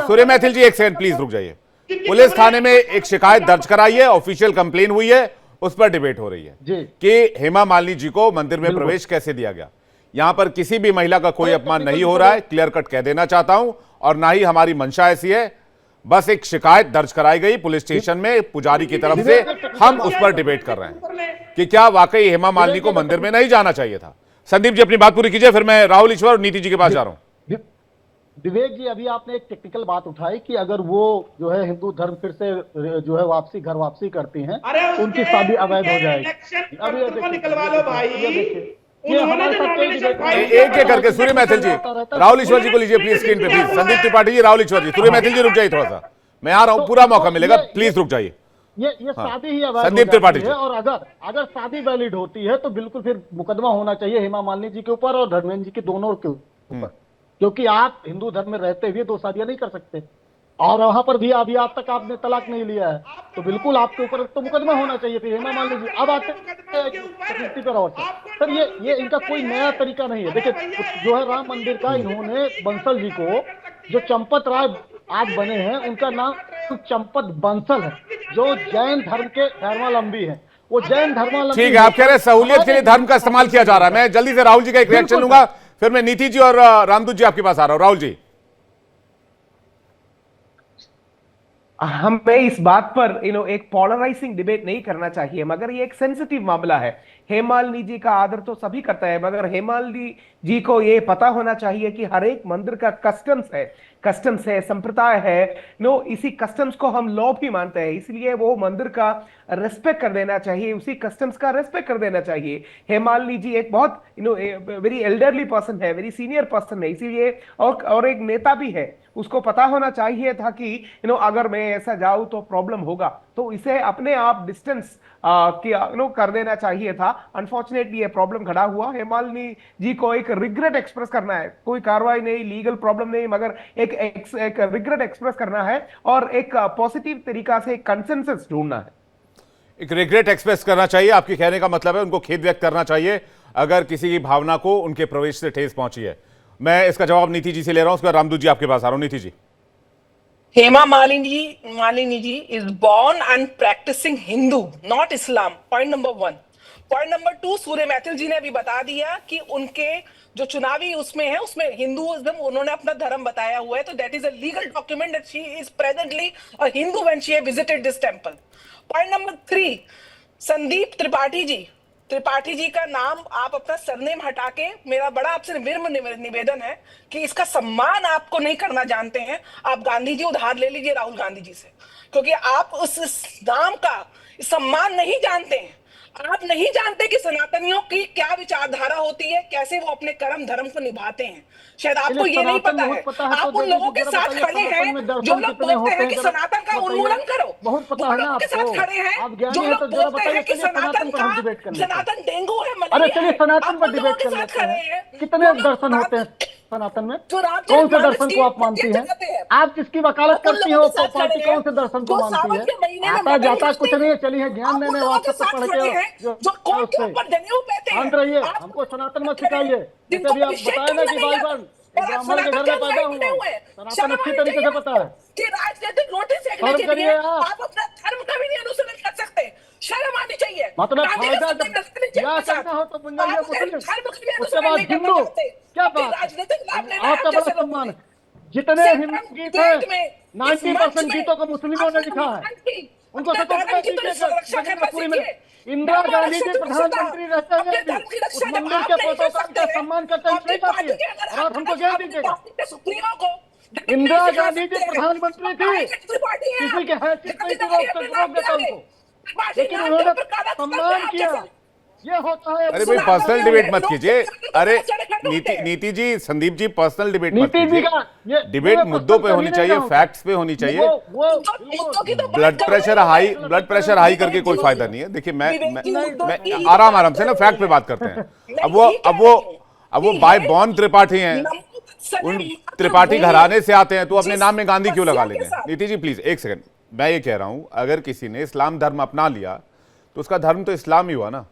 सूर्य मैथिल जी एक सेकंड प्लीज रुक जाइए। पुलिस थाने में एक शिकायत दर्ज कराई है, ऑफिशियल कंप्लेन हुई है, उस पर डिबेट हो रही है जी। कि हेमा मालिनी जी को मंदिर में प्रवेश कैसे दिया गया। यहां पर किसी भी महिला का कोई अपमान नहीं हो रहा है, क्लियर कट कह देना चाहता हूं, और ना ही हमारी मंशा ऐसी है। बस एक शिकायत दर्ज कराई गई पुलिस स्टेशन में पुजारी की तरफ से, हम उस पर डिबेट कर रहे हैं कि क्या वाकई हेमा मालिनी को मंदिर में नहीं जाना चाहिए था। संदीप जी अपनी बात पूरी कीजिए, फिर मैं राहुल ईश्वर और नीति जी के पास जा रहा हूं। विवेक जी, अभी आपने एक टेक्निकल बात उठाई कि अगर वो जो है हिंदू धर्म फिर से जो है घर वापसी करती हैं, अरे उनकी शादी अवैध हो जाएगी। इलेक्शन अब ये पत्र को देखिए, निकलवा लो भाई। ये देखिए, उन्होंने जो नॉमिनेशन फाइल एक एक करके सूर्य मैथिल जी, राहुल ईश्वर जी को लीजिए प्लीज स्क्रीन पे, प्लीज। संदीप त्रिपाठी जी, राहुल ईश्वर जी, सूर्य मैथिल जी रुक जाइए थोड़ा सा, मैं आ रहा हूं, पूरा मौका मिलेगा, प्लीज रुक जाइए। ये शादी ही अवैध संदीप हो त्रिपाठी जाती है। जी। और अगर शादी वैलिड होती है तो बिल्कुल फिर मुकदमा होना चाहिए हेमा मालिनी जी के ऊपर और धर्मेंद्र जी के दोनों के ऊपर, क्योंकि आप हिंदू धर्म में रहते हुए दो शादियां नहीं कर सकते, और वहां पर भी अभी आज तक आपने तलाक नहीं लिया है, तो बिल्कुल आपके ऊपर तो मुकदमा होना चाहिए फिर हेमा मालिनी जी। अब आते हैं पर और सर, ये इनका कोई नया तरीका नहीं है। देखिए, जो है राम मंदिर का इन्होंने बंसल जी को, जो चंपत राय आज बने हैं, उनका नाम चंपत बंसल है, जो जैन धर्म के धर्मावलंबी हैं। वो जैन धर्मावलंबी, ठीक है, आप कह रहे हैं सहूलियत के लिए धर्म का इस्तेमाल किया जा रहा है। मैं जल्दी से राहुल जी का एक रिएक्शन लूंगा, फिर मैं नीति जी और रामदूत जी आपके पास आ रहा हूं। राहुल जी, हमें इस बात पर एक पोलराइजिंग डिबेट नहीं करना चाहिए, मगर ये एक सेंसिटिव मामला है। हेमालिनी जी का आदर तो सभी करता है, मगर हेमालिनी जी को ये पता होना चाहिए कि हर एक मंदिर का कस्टम्स है, संप्रदाय है। इसी कस्टम्स को हम लॉ भी मानते हैं, इसलिए वो मंदिर का रेस्पेक्ट कर देना चाहिए, उसी कस्टम्स का रेस्पेक्ट कर देना चाहिए। हेमालिनी जी एक बहुत वेरी एल्डरली पर्सन है, वेरी सीनियर पर्सन है, इसीलिए और एक नेता भी है। उसको पता होना चाहिए था कि अगर मैं ऐसा जाऊं तो प्रॉब्लम होगा, तो इसे अपने आप डिस्टेंस कर देना चाहिए था। अनफॉर्चुनेटली ये प्रॉब्लम खड़ा हुआ। हेमालिनी जी को एक रिग्रेट एक्सप्रेस करना है, कोई कार्रवाई नहीं, लीगल प्रॉब्लम नहीं, मगर एक रिग्रेट एक्सप्रेस करना है और एक पॉजिटिव तरीका से कंसेंसस ढूंढना है। एक रिग्रेट एक्सप्रेस करना चाहिए, आपके कहने का मतलब है उनको खेद व्यक्त करना चाहिए अगर किसी की भावना को उनके प्रवेश से ठेस पहुंची है। मैं इसका जवाब नीति जी से ले रहा हूं, उसके बाद रामदूत जी आपके पास आ रहा हूं। नीति जी, Hema Malini ji is born and practicing Hindu, not Islam. Point number 1. Point number 2, सूर्य मैथिल जी ने अभी बता दिया कि उनके जो चुनावी उसमें है, उसमें हिंदुइज्म उन्होंने अपना धर्म बताया हुआ है, तो that is a legal document that she is presently a Hindu when she visited this temple. Point number 3, Sandeep Tripathi ji का नाम आप अपना सरनेम हटा के, मेरा बड़ा आपसे विनम्र निवेदन है कि इसका सम्मान आपको नहीं करना जानते हैं। आप गांधी जी उधार ले लीजिए राहुल गांधी जी से, क्योंकि आप उस नाम का सम्मान नहीं जानते हैं। आप नहीं जानते कि सनातनियों की क्या विचारधारा होती है, कैसे वो अपने कर्म धर्म को निभाते हैं। शायद आपको चलिए, ये नहीं सनातन पता बहुत है। पता है, आप तो उन लोगों के जरा साथ बताइए, खड़े सनातन हैं में जो दर्शन लोग कितने बोलते होते हैं हैं, कि जरा सनातन का बताइए। उन्मूलन करो। बहुत पता वो है ना लोगों के साथ आपको, खड़े हैं आप ज्ञानी जो हैं, लोग तो जरा बोलते बताइए। हैं कि चलिए, सनातन पर का हम डिबेट कर लेते हैं। सनातन डेंगू है, अरे मलेरिया चलिए, है। सनातन आप पर उन लोगों डिबेट के कर साथ लेते खड़े हैं। हैं कितने जो दर्शन लोग होते हैं सनातन में? जो कौन से रामचरितमानस दर्शन की को आप हत्या मानती हैं? कराते हैं, आप जिसकी वकालत उन करती लोगों हो, के साथ पार्टी खड़े हैं कौन से दर्शन को जो मानती सावन है? के महीने में आता मटन जाता खाते कुछ हैं। नहीं है। चलिए, ज्ञान आप उन देने लोगों के वास्ते तो साथ पढ़ खड़े के हैं जो जो कोर्ट के उससे ऊपर जनेऊ पहनते हैं। शांत रहिए, आप हमको सनातन मत खड़े हैं सिखाइए। जैसे जिनको अभी आप अभिषेक बताए ना करना कि नहीं भाई आता, बहन, एक और आप ब्राह्मण के सनातन घर के में पैदा अनुयायी बने हुआ हूँ, हुए हैं। सनातन शर्म अच्छी आनी तरीके चाहिए से पता आपको है। कि राजनीतिक रोटी सेकने शर्म के लिए करिए आप अपना धर्म का भी नहीं अनुसरण कर सकते। शर्म आनी चाहिए। मतलब गांधी फायदा का जब सत्याग्रह लीजिए ब्याह अपने साथ। करना हो तो बन जाइए आप अपने मुस्लिम, धर्म का भी उसके अनुसरण बाद नहीं करना हिंदू। चाहते। क्या अपने बात है? राजनीतिक लाभ लेना है आपका आप बड़ा जैसे लोगों सम्मान से। है। जितने सिर्फ हिंदू हम गीत डेट हैं, में इस मंच 90% में गीतों को मुस्लिमों ने अपने लिखा है। भगवान की उनको अपने सपोर्ट धर्म कर की तो दीजिए। रक्षा करना जगन्नाथपुरी में सीखिए। इंदिरा धर्म गांधी जी शुद्ध परिशुद्धता, प्रधानमंत्री रहते हुए अपने भी धर्म की उस रक्षा जब मंदिर आप के नहीं कर प्रोटोकॉल सकते का हैं, सम्मान करते हुए आपकी नहीं पाती पार्टी है, के अगर और आप हमको ज्ञान अपनी दीजिएगा। पार्टी के सुप्रीमो को धर्म नहीं इंदिरा सिखा गांधी जी सकते हैं, प्रधानमंत्री तो काहे थी, की दूसरी पार्टी है किसी आप? के हैसियत नहीं गांधी थी, नगर रोक अपने नाम देता दिलाने, उनको, बाकी लेकिन नाम के उन्होंने ऊपर काला करते हैं सम्मान आप किया। जैसे। ये होता है अरे भाई, सनातन पर्सनल में। डिबेट मत कीजिए। अरे नीति नीति जी, संदीप जी, पर्सनल डिबेट मत नीति जी कीजिए। का ये डिबेट मैं मुद्दों पर्सनल पे कर ही होनी नहीं चाहिए, रहा हूँ। फैक्ट्स पे होनी चाहिए। वो मुद्दों की तो बात ब्लड कर प्रेशर रहे हैं। हाई, गलत ब्लड प्रेशर करें, हाई तो करके कोई गलत फायदा करें। नहीं है। देखिए, विवेक जी, मुद्दों की ही आराम बात आराम से कर ना रहे फैक्ट पे हैं। बात करते हैं। मैं अब वो यही कह अब वो रही हूँ अब वो कि बाय है बॉर्न त्रिपाठी हैं, उन त्रिपाठी घराने से आते हैं, तो अपने नाम में गांधी क्यों लगा लेंगे? नीति जी प्लीज एक सेकंड, मैं ये कह रहा हूं, अगर किसी ने इस्लाम धर्म अपना लिया तो उसका धर्म तो इस्लाम ही हुआ ना।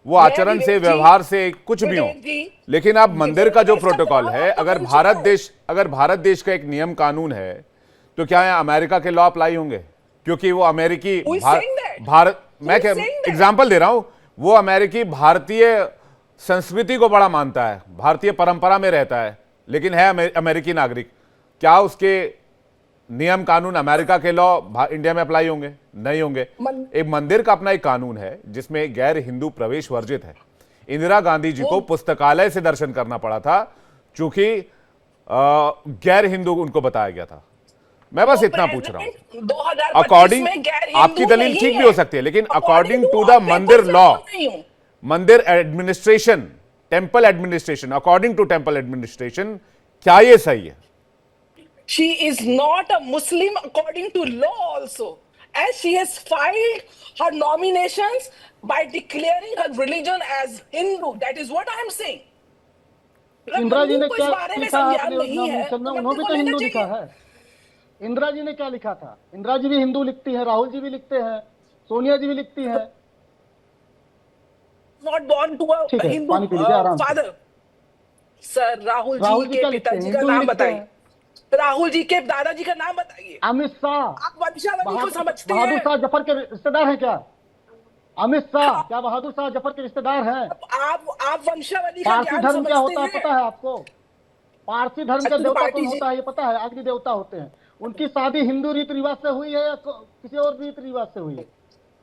वो आचरण से, व्यवहार से कुछ भी हो, लेकिन अब मंदिर का जो प्रोटोकॉल है, अगर भारत देश का एक नियम कानून है, तो क्या है अमेरिका के लॉ अप्लाई होंगे? क्योंकि वो अमेरिकी भारत, मैं एग्जाम्पल दे रहा हूं, वो अमेरिकी भारतीय संस्कृति को बड़ा मानता है, भारतीय परंपरा में रहता है, लेकिन है अमेरिकी नागरिक। क्या उसके नियम कानून अमेरिका के लॉ इंडिया में अप्लाई होंगे? नहीं होंगे। एक मंदिर का अपना एक कानून है जिसमें गैर हिंदू प्रवेश वर्जित है। इंदिरा गांधी जी को पुस्तकालय से दर्शन करना पड़ा था, चूंकि गैर हिंदू उनको बताया गया था। मैं बस इतना पूछ रहा हूं। अकॉर्डिंग, आपकी दलील ठीक भी हो सकती है, लेकिन according to the mandir law, mandir administration, temple administration, according to temple administration, क्या ये सही है? She is not a Muslim according to law also, as she has filed her nominations by declaring her religion as Hindu. That is what I am saying. Indira ji ने को इस क्या बारे में लिखा संज्ञान अपने नहीं है, नॉमिनेशन में? तो उन्होंने भी तो लेना हिंदू लिखा चाहिए। है। इंदिरा जी ने क्या लिखा था? इंदिरा जी भी हिंदू लिखती है, राहुल जी भी लिखते हैं, सोनिया जी भी लिखती है। Not born to a ठीक है, Hindu पानी पी लीजिए आराम से। father. सर राहुल राहुल जी जी के क्या लिखते हैं? पिताजी का हिंदू ही नाम लिखते बताइए। हैं। राहुल जी के दादाजी का नाम बताइए। अमित शाह, आप वंशावली को समझते बहादुर हैं? शाह जफर के रिश्तेदार हैं क्या? अमित शाह क्या बहादुर शाह जफर के रिश्तेदार हैं? आप वंशावली का पारसी ज्ञान धर्म क्या होता है समझते पता है आपको? पारसी धर्म का अतुल देवता पार्टी कौन जी। होता है ये पता है? अग्नि देवता होते हैं। उनकी शादी हिंदू रीति रिवाज से हुई है या किसी और रीति रिवाज से हुई है?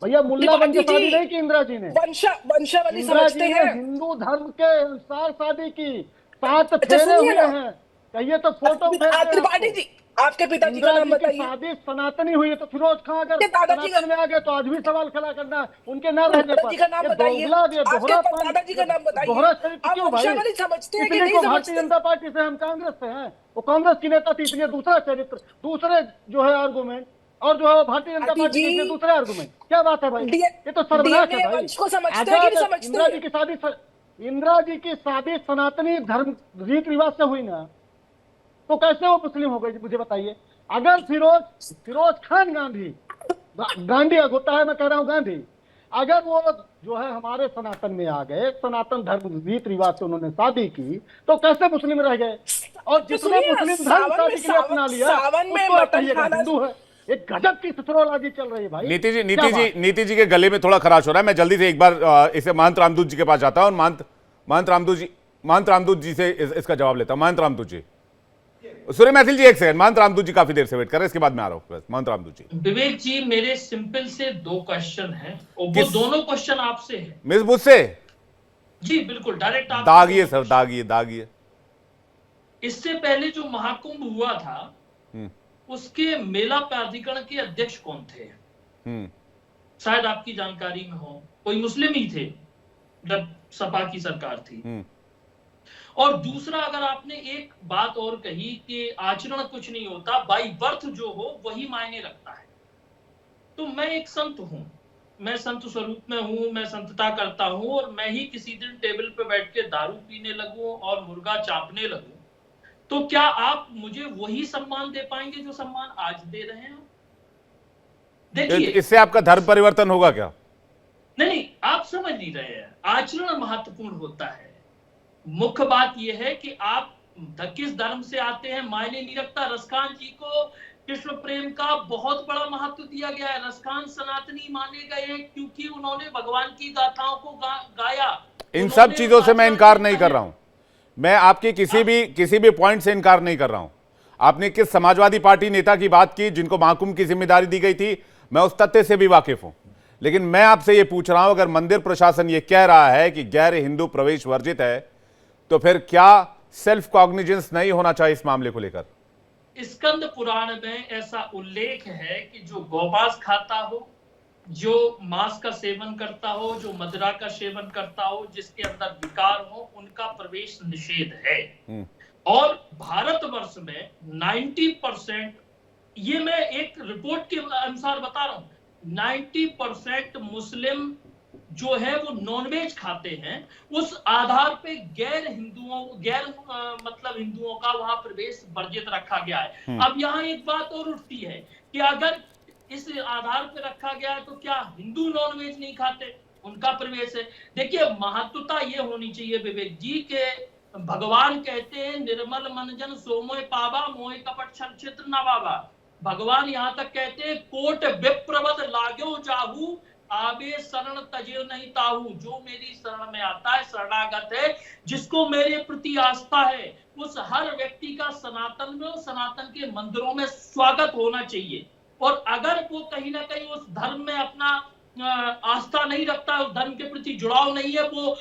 भैया मुल्ला बन के शादी नहीं की इंदिरा जी ने। वंशावली इंदिरा समझते जी ने हैं? हिंदू धर्म के अनुसार शादी की, 7 अच्छा, फेरे सुनिए हुए ना। हैं। कहिए तो फोटो फेरते हैं त्रिपाठी आपको। जी, आपके पिताजी का इंदिरा नाम जी की बताइए। शादी सनातनी हुई है, तो फिरोज खान अगर आपके दादाजी सनातन में आ गए तो आज भी सवाल खड़ा करना है उनके न रहने पर। दादाजी का नाम ये बताइए। दोगला, ये आपके दोहरापन, दादाजी का नाम बताइए। दोहरा चरित्र आप क्यों भाई? वंशावली समझते हैं कि इसलिए नहीं को समझते? भारतीय जनता पार्टी से, हम कांग्रेस से हैं। वो कांग्रेस की नेता थी इसलिए दूसरा चरित्र, दूसरे जो है आर्गूमेंट, और जो है वो भारतीय जनता पार्टी की इसलिए दूसरे आर्गूमेंट। क्या बात है भाई? ये तो सर्वनाश है भाई। वंश को समझते हैं कि नहीं समझते? इंदिरा जी की शादी सनातनी धर्म रीति रिवाज से हुई ना, तो कैसे वो मुस्लिम हो गई मुझे बताइए? अगर फिरोज खान गांधी होता है, मैं कह रहा हूं गांधी, अगर वो जो है हमारे सनातन में आ गए, सनातन धर्म रीति रिवाज से उन्होंने शादी की, तो कैसे मुस्लिम रह गए? और जिसने मुस्लिम धर्म शादी के लिए अपना लिया उसको आप कहिएगा हिंदू है। एक गजब की ससुरालाजी चल रही है भाई। नीति जी के गले में थोड़ा खराश हो रहा है। मैं जल्दी से एक बार इसे महंत रामदूत जी के पास जाता हूं और महंत रामदूत जी से इसका जवाब लेता हूं। महंत रामदूत जी, सूर्य मैथिल जी एक सेकंड, महंत रामदूत जी काफी देर से वेट कर रहे हैं, इसके बाद मैं आ रहा हूं। महंत रामदूत जी। विवेक जी, मेरे सिंपल से 2 क्वेश्चन हैं और वो दोनों क्वेश्चन आपसे हैं। मिस मुझसे? जी बिल्कुल, डायरेक्ट आप दागिए सर, दागिए। इससे पहले जो महाकुंभ हुआ था उसके मेला प्राधिकरण के अध्यक्ष कौन थे? शायद आपकी जानकारी में हो। कोई मुस्लिम ही थे जब सपा की सरकार थी। और दूसरा, अगर आपने एक बात और कही कि आचरण कुछ नहीं होता, बाई बर्थ जो हो वही मायने रखता है। तो मैं एक संत हूं, मैं संत स्वरूप में हूं, मैं संतता करता हूं, और मैं ही किसी दिन टेबल पे बैठ के दारू पीने लगूं और मुर्गा चापने लगूं, तो क्या आप मुझे वही सम्मान दे पाएंगे जो सम्मान आज दे रहे हैं? देखिए, इससे आपका धर्म परिवर्तन होगा क्या? नहीं, आप समझ नहीं रहे हैं। आचरण महत्वपूर्ण होता है। मुख्य बात यह है कि आप किस धर्म से आते हैं मायने नहीं रखता। रसखान जी को कृष्ण प्रेम का बहुत बड़ा महत्व दिया गया है। रसखान सनातनी माने गए हैं क्योंकि उन्होंने भगवान की गाथाओं को गाया। इन सब चीजों से मैं इनकार नहीं कर रहा हूं, मैं आपकी किसी भी पॉइंट से इनकार नहीं कर रहा हूं। आपने किस समाजवादी पार्टी नेता की बात की जिनको महाकुंभ की जिम्मेदारी दी गई थी, मैं उस तथ्य से भी वाकिफ हूं, लेकिन मैं आपसे यह पूछ रहा हूं, अगर मंदिर प्रशासन यह कह रहा है कि गैर हिंदू प्रवेश वर्जित है, तो फिर क्या सेल्फ कॉग्निजेंस नहीं होना चाहिए इस मामले को लेकर? स्कंद पुराण में ऐसा उल्लेख है कि जो गौमांस खाता हो, जो मांस का सेवन करता हो, जो मदिरा का सेवन करता हो, जिसके अंदर विकार हो, उनका प्रवेश निषेध है। और भारतवर्ष में 90%, ये मैं एक रिपोर्ट के अनुसार बता रहा हूं, 90% मुस्लिम जो है वो नॉनवेज खाते हैं। उस आधार पे गैर मतलब हिंदुओं का वहां प्रवेश वर्जित रखा गया है। अब यहाँ एक बात और उठती है कि अगर इस आधार पे रखा गया है तो क्या हिंदू नॉनवेज नहीं खाते, उनका प्रवेश है? देखिए, महत्वता ये होनी चाहिए विवेक जी के भगवान कहते हैं निर्मल मन जन सोमोय पावा मोह कपट क्षेत्र न बाबा। भगवान यहाँ तक कहते हैं कोट विप्रवत लाग्यो जाहू आबे शरण तजे नहीं ताहू। जो मेरी शरण में आता है, शरणागत है, जिसको मेरे प्रति आस्था है, उस हर व्यक्ति का सनातन में और सनातन के मंदिरों में स्वागत होना चाहिए। और अगर वो कहीं ना कहीं उस धर्म में अपना आस्था नहीं रखता, उस धर्म के प्रति जुड़ाव नहीं है, वो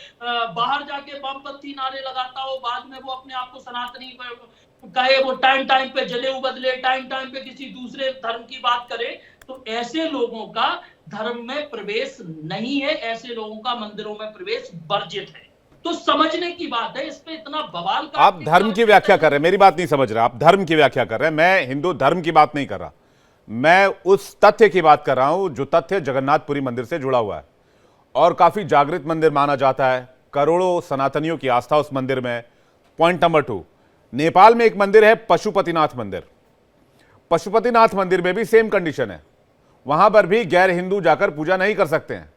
बाहर जाके वामपंथी नारे लगाता हो, बाद में वो अपने आप को सनातनी कहे, वो टाइम पे जनेऊ बदले, टाइम पे किसी दूसरे धर्म की बात करे, तो ऐसे लोगों का धर्म में प्रवेश नहीं है, ऐसे लोगों का मंदिरों में प्रवेश वर्जित है। तो समझने की बात है, इस पे इतना बवाल का। आप धर्म की व्याख्या कर रहे हैं, मेरी बात नहीं समझ रहे, आप धर्म की व्याख्या कर रहे हैं। मैं हिंदू धर्म की बात नहीं कर रहा, मैं उस तथ्य की बात कर रहा हूं जो तथ्य जगन्नाथपुरी मंदिर से जुड़ा हुआ है और काफी जागृत मंदिर माना जाता है, करोड़ों सनातनियों की आस्था उस मंदिर में। पॉइंट नंबर 2, नेपाल में एक मंदिर है पशुपतिनाथ मंदिर। पशुपतिनाथ मंदिर में भी सेम कंडीशन है, वहां पर भी गैर हिंदू जाकर पूजा नहीं कर सकते हैं।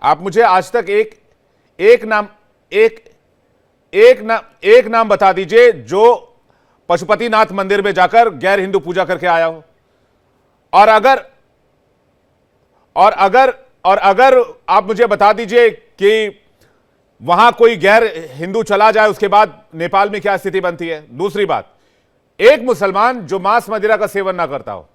आप मुझे आज तक एक नाम बता दीजिए जो पशुपतिनाथ मंदिर में जाकर गैर हिंदू पूजा करके आया हो। और अगर आप मुझे बता दीजिए कि वहां कोई गैर हिंदू चला जाए, उसके बाद नेपाल में क्या स्थिति बनती है। दूसरी बात, एक मुसलमान जो मांस मदिरा का सेवन ना करता हो,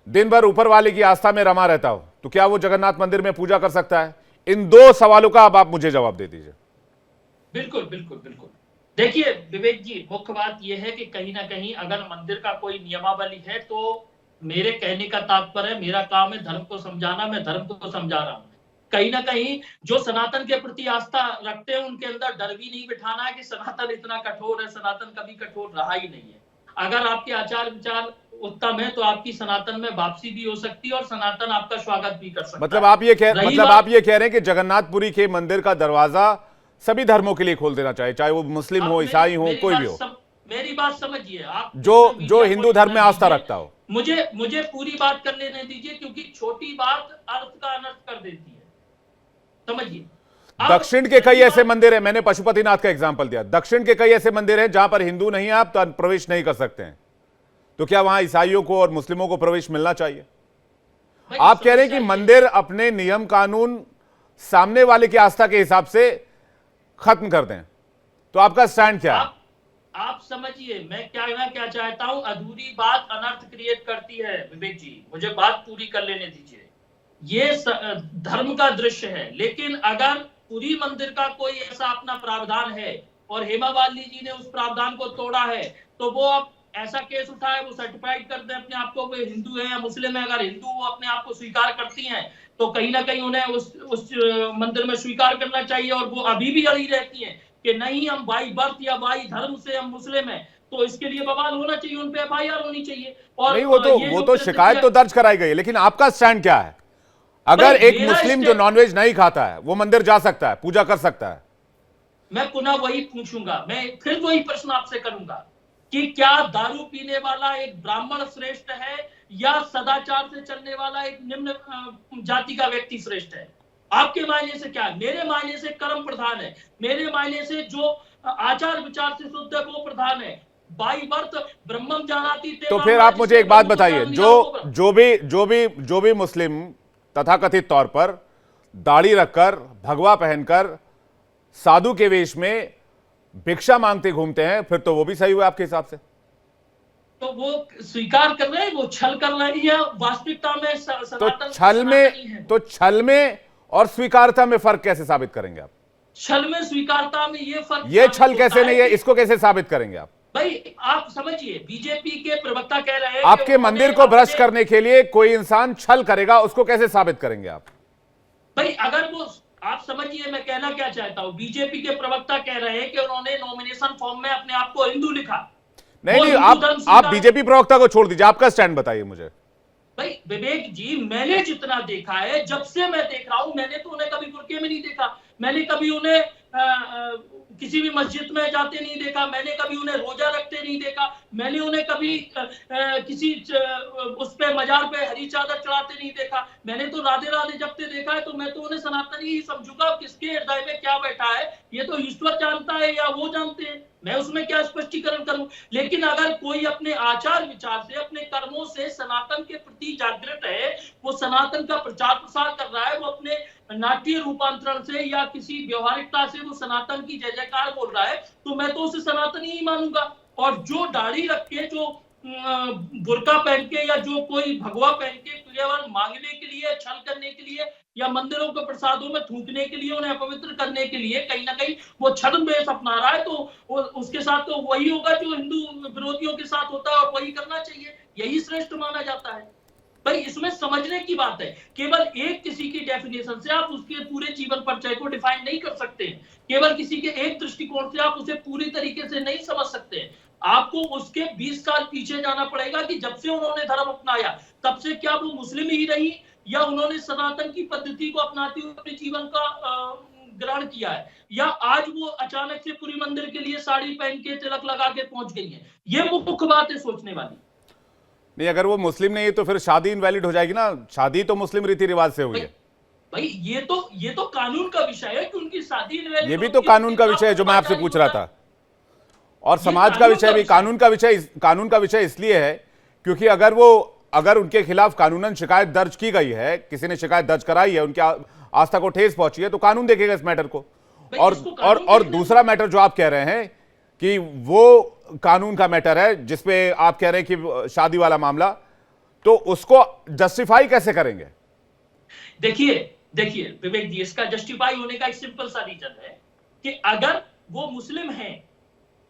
दिन भर ऊपर वाले की आस्था में रमा रहता हो, तो क्या वो जगन्नाथ मंदिर में पूजा कर सकता है? इन दो सवालों का अब आप मुझे जवाब दे दीजिए। बिल्कुल बिल्कुल बिल्कुल। देखिए विवेक जी, मुख्य बात यह है कि कहीं ना कहीं अगर मंदिर का कोई नियमावली है, तो मेरे कहने का तात्पर्य, मेरा काम है धर्म को समझाना, मैं धर्म को समझा रहा हूं। कहीं ना कहीं जो सनातन के प्रति आस्था रखते हैं उनके अंदर डर भी नहीं बिठाना है कि सनातन इतना कठोर है। सनातन कभी कठोर रहा ही नहीं है। अगर आपके आचार विचार उत्तम है तो आपकी सनातन में वापसी भी हो सकती है और सनातन आपका स्वागत भी कर सकता है। मतलब आप ये कह रहे हैं कि जगन्नाथपुरी के मंदिर का दरवाजा सभी धर्मों के लिए खोल देना चाहिए, चाहे वो मुस्लिम हो, ईसाई हो, कोई भी हो। मेरी बात समझिए आप, जो हिंदू धर्म में आस्था रखता हो। मुझे पूरी बात कर लेने दीजिए, क्योंकि छोटी बात अर्थ का अनर्थ कर देती है। समझिए, दक्षिण के कई ऐसे मंदिर हैं, मैंने पशुपतिनाथ का एग्जांपल दिया, दक्षिण के कई ऐसे मंदिर हैं जहां पर हिंदू नहीं है, आप तो प्रवेश नहीं कर सकते हैं। तो क्या वहां ईसाइयों को और मुस्लिमों को प्रवेश मिलना चाहिए? आप कह रहे हैं कि मंदिर अपने नियम कानून सामने वाले की आस्था के हिसाब से खत्म कर दें, तो आपका स्टैंड क्या है? आप समझिए मैं क्या चाहता हूं। अधूरी बात अनर्थ क्रिएट करती है विवेक जी, मुझे बात पूरी कर लेने दीजिए। ये धर्म का दृश्य है, लेकिन अगर पुरी मंदिर का कोई ऐसा अपना प्रावधान है और हेमा मालिनी जी ने उस प्रावधान को तोड़ा है, तो वो अब ऐसा केस उठाए, वो सर्टिफाइड कर दे अपने आप को, वो हिंदू है या मुस्लिम है। अगर हिंदू वो अपने आप को स्वीकार करती हैं, तो कहीं ना कहीं उन्हें उस मंदिर में स्वीकार करना चाहिए। और वो अभी भी अड़ी रहती हैं कि नहीं, हम बाई बर्थ या बाई धर्म से हम मुस्लिम हैं, तो इसके लिए बवाल होना चाहिए, उन पे FIR होनी चाहिए। और नहीं, वो तो शिकायत तो दर्ज कराई गई है, लेकिन आपका स्टैंड क्या है? अगर एक मुस्लिम जो नॉनवेज नहीं खाता है वो मंदिर जा सकता है, पूजा कर सकता है? मैं पुनः वही पूछूंगा, मैं फिर वही प्रश्न आपसे करूंगा कि क्या दारू पीने वाला एक ब्राह्मण श्रेष्ठ है या सदाचार से चलने वाला एक निम्न जाति का व्यक्ति श्रेष्ठ है? आपके मायने से क्या है? मेरे मायने से कर्म प्रधान है, मेरे मायने से जो आचार विचार से शुद्ध है वो प्रधान है। बाई बर्थ ब्रह्मम जानाति ते तो फिर आप मुझे एक बात बताइए, जो भी मुस्लिम तथाकथित तौर पर दाढ़ी रखकर, भगवा पहनकर, साधु के वेश में भिक्षा मांगते घूमते हैं, फिर तो वो भी सही हुआ आपके हिसाब से? तो वो स्वीकार कर रहे हैं, वो छल कर रहे हैं, या वास्तविकता में तो छल में और स्वीकारता में फर्क कैसे साबित करेंगे आप? छल में स्वीकारता में ये फर्क, ये छल कैसे नहीं है, इसको कैसे साबित करेंगे आप? भाई आप समझिए, बीजेपी के प्रवक्ता कह रहे हैं आपके मंदिर को भ्रष्ट करने के लिए कोई इंसान छल करेगा, उसको कैसे साबित करेंगे आप? भाई अगर वो, आप समझिए मैं कहना क्या चाहता हूं, बीजेपी के प्रवक्ता कह रहे हैं कि उन्होंने नॉमिनेशन फॉर्म में अपने आप को हिंदू लिखा। नहीं, आप बीजेपी प्रवक्ता को छोड़ दीजिए, आपका स्टैंड बताइए मुझे। भाई विवेक जी, मैंने जितना देखा है, जब से मैं देख रहा हूं, मैंने तो उन्हें कभी बुर्के में नहीं देखा, मैंने कभी उन्हें किसी भी मस्जिद में जाते नहीं देखा, मैंने कभी उन्हें रोजा रखते नहीं देखा, मैंने उन्हें कभी किसी उस पे मजार पे हरी चादर चढ़ाते नहीं देखा, मैंने तो राधे राधे जपते देखा है। तो मैं तो उन्हें सनातनी ही समझूंगा। किसके हृदय में क्या बैठा है ये तो ईश्वर जानता है या वो जानते हैं, मैं उसमें क्या स्पष्टीकरण करूं। लेकिन अगर कोई अपने आचार विचार से, अपने कर्मों से सनातन के प्रति जागृत है, वो सनातन का प्रचार प्रसार कर रहा है, वो अपने नाट्य रूपांतरण से या किसी व्यवहारिकता से वो सनातन की जय जयकार बोल रहा है, तो मैं तो उसे सनातनी ही मानूंगा। और जो दाढ़ी रख के, जो बुर्का पहन के, या जो कोई भगवा पहन के केवल मांगने के लिए, छल करने के लिए, या मंदिरों के प्रसादों में थूकने के लिए, उन्हें अपवित्र करने के लिए कहीं ना कहीं वो छद्म वेश अपना रहा है, तो उसके साथ तो वही होगा जो हिंदू विरोधियों के साथ होता है, और वही करना चाहिए, यही श्रेष्ठ माना जाता है। भाई इसमें समझने की बात है, केवल एक किसी की डेफिनेशन से आप उसके पूरे जीवन परिचय को डिफाइन नहीं कर सकते हैं, केवल किसी के एक दृष्टिकोण से आप उसे पूरी तरीके से नहीं समझ सकते हैं। आपको उसके 20 साल पीछे जाना पड़ेगा कि जब से उन्होंने धर्म अपनाया तब से क्या वो मुस्लिम ही रही, या उन्होंने सनातन की पद्धति को अपनाते हुए अपने जीवन का ग्रहण किया है, या आज वो अचानक से पूरी मंदिर के लिए साड़ी पहन के तिलक लगा के पहुंच गई है। ये मुख्य बात है सोचने वाली। नहीं, अगर वो मुस्लिम नहीं है तो फिर शादी इनवैलिड हो जाएगी ना। शादी तो मुस्लिम रीति रिवाज से हुई है। भाई ये तो कानून का विषय है कि उनकी शादी इनवैलिड, ये भी तो कानून का विषय है जो मैं आपसे पूछ रहा था, और समाज का विषय भी। कानून का विषय इसलिए है क्योंकि अगर उनके खिलाफ कानूनन शिकायत दर्ज की गई है, किसी ने शिकायत दर्ज कराई है, उनकी आस्था को ठेस पहुंची है, तो कानून देखेगा इस मैटर को। और दूसरा मैटर जो आप कह रहे हैं कि वो कानून का मैटर है जिसपे आप कह रहे हैं कि शादी वाला मामला, तो उसको जस्टिफाई कैसे करेंगे? देखिए विवेक जी, इसका जस्टिफाई होने का एक सिंपल सा रीजन है कि अगर वो मुस्लिम हैं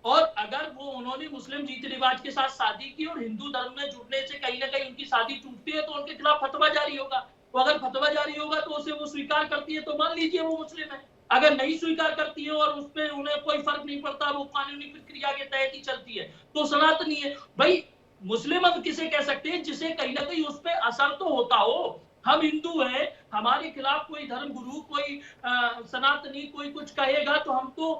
और अगर वो उन्होंने मुस्लिम रीति रिवाज के साथ शादी की और हिंदू धर्म में जुड़ने से कहीं ना कहीं उनकी शादी टूटती है, तो उनके खिलाफ फतवा जारी होगा। तो अगर फतवा जारी होगा तो उसे वो स्वीकार करती है तो मान लीजिए वो मुस्लिम है। अगर नहीं स्वीकार करती है और उसपे उन्हें कोई फर्क नहीं पड़ता, वो कानूनी प्रक्रिया के तहत ही चलती है, तो सनातनी है। भाई मुस्लिम हम किसे कह सकते हैं जिसे कहीं ना कहीं उस पर असर तो होता हो। हम हिंदू हैं, हमारे खिलाफ कोई धर्म गुरु, कोई सनातनी कोई कुछ कहेगा तो हम तो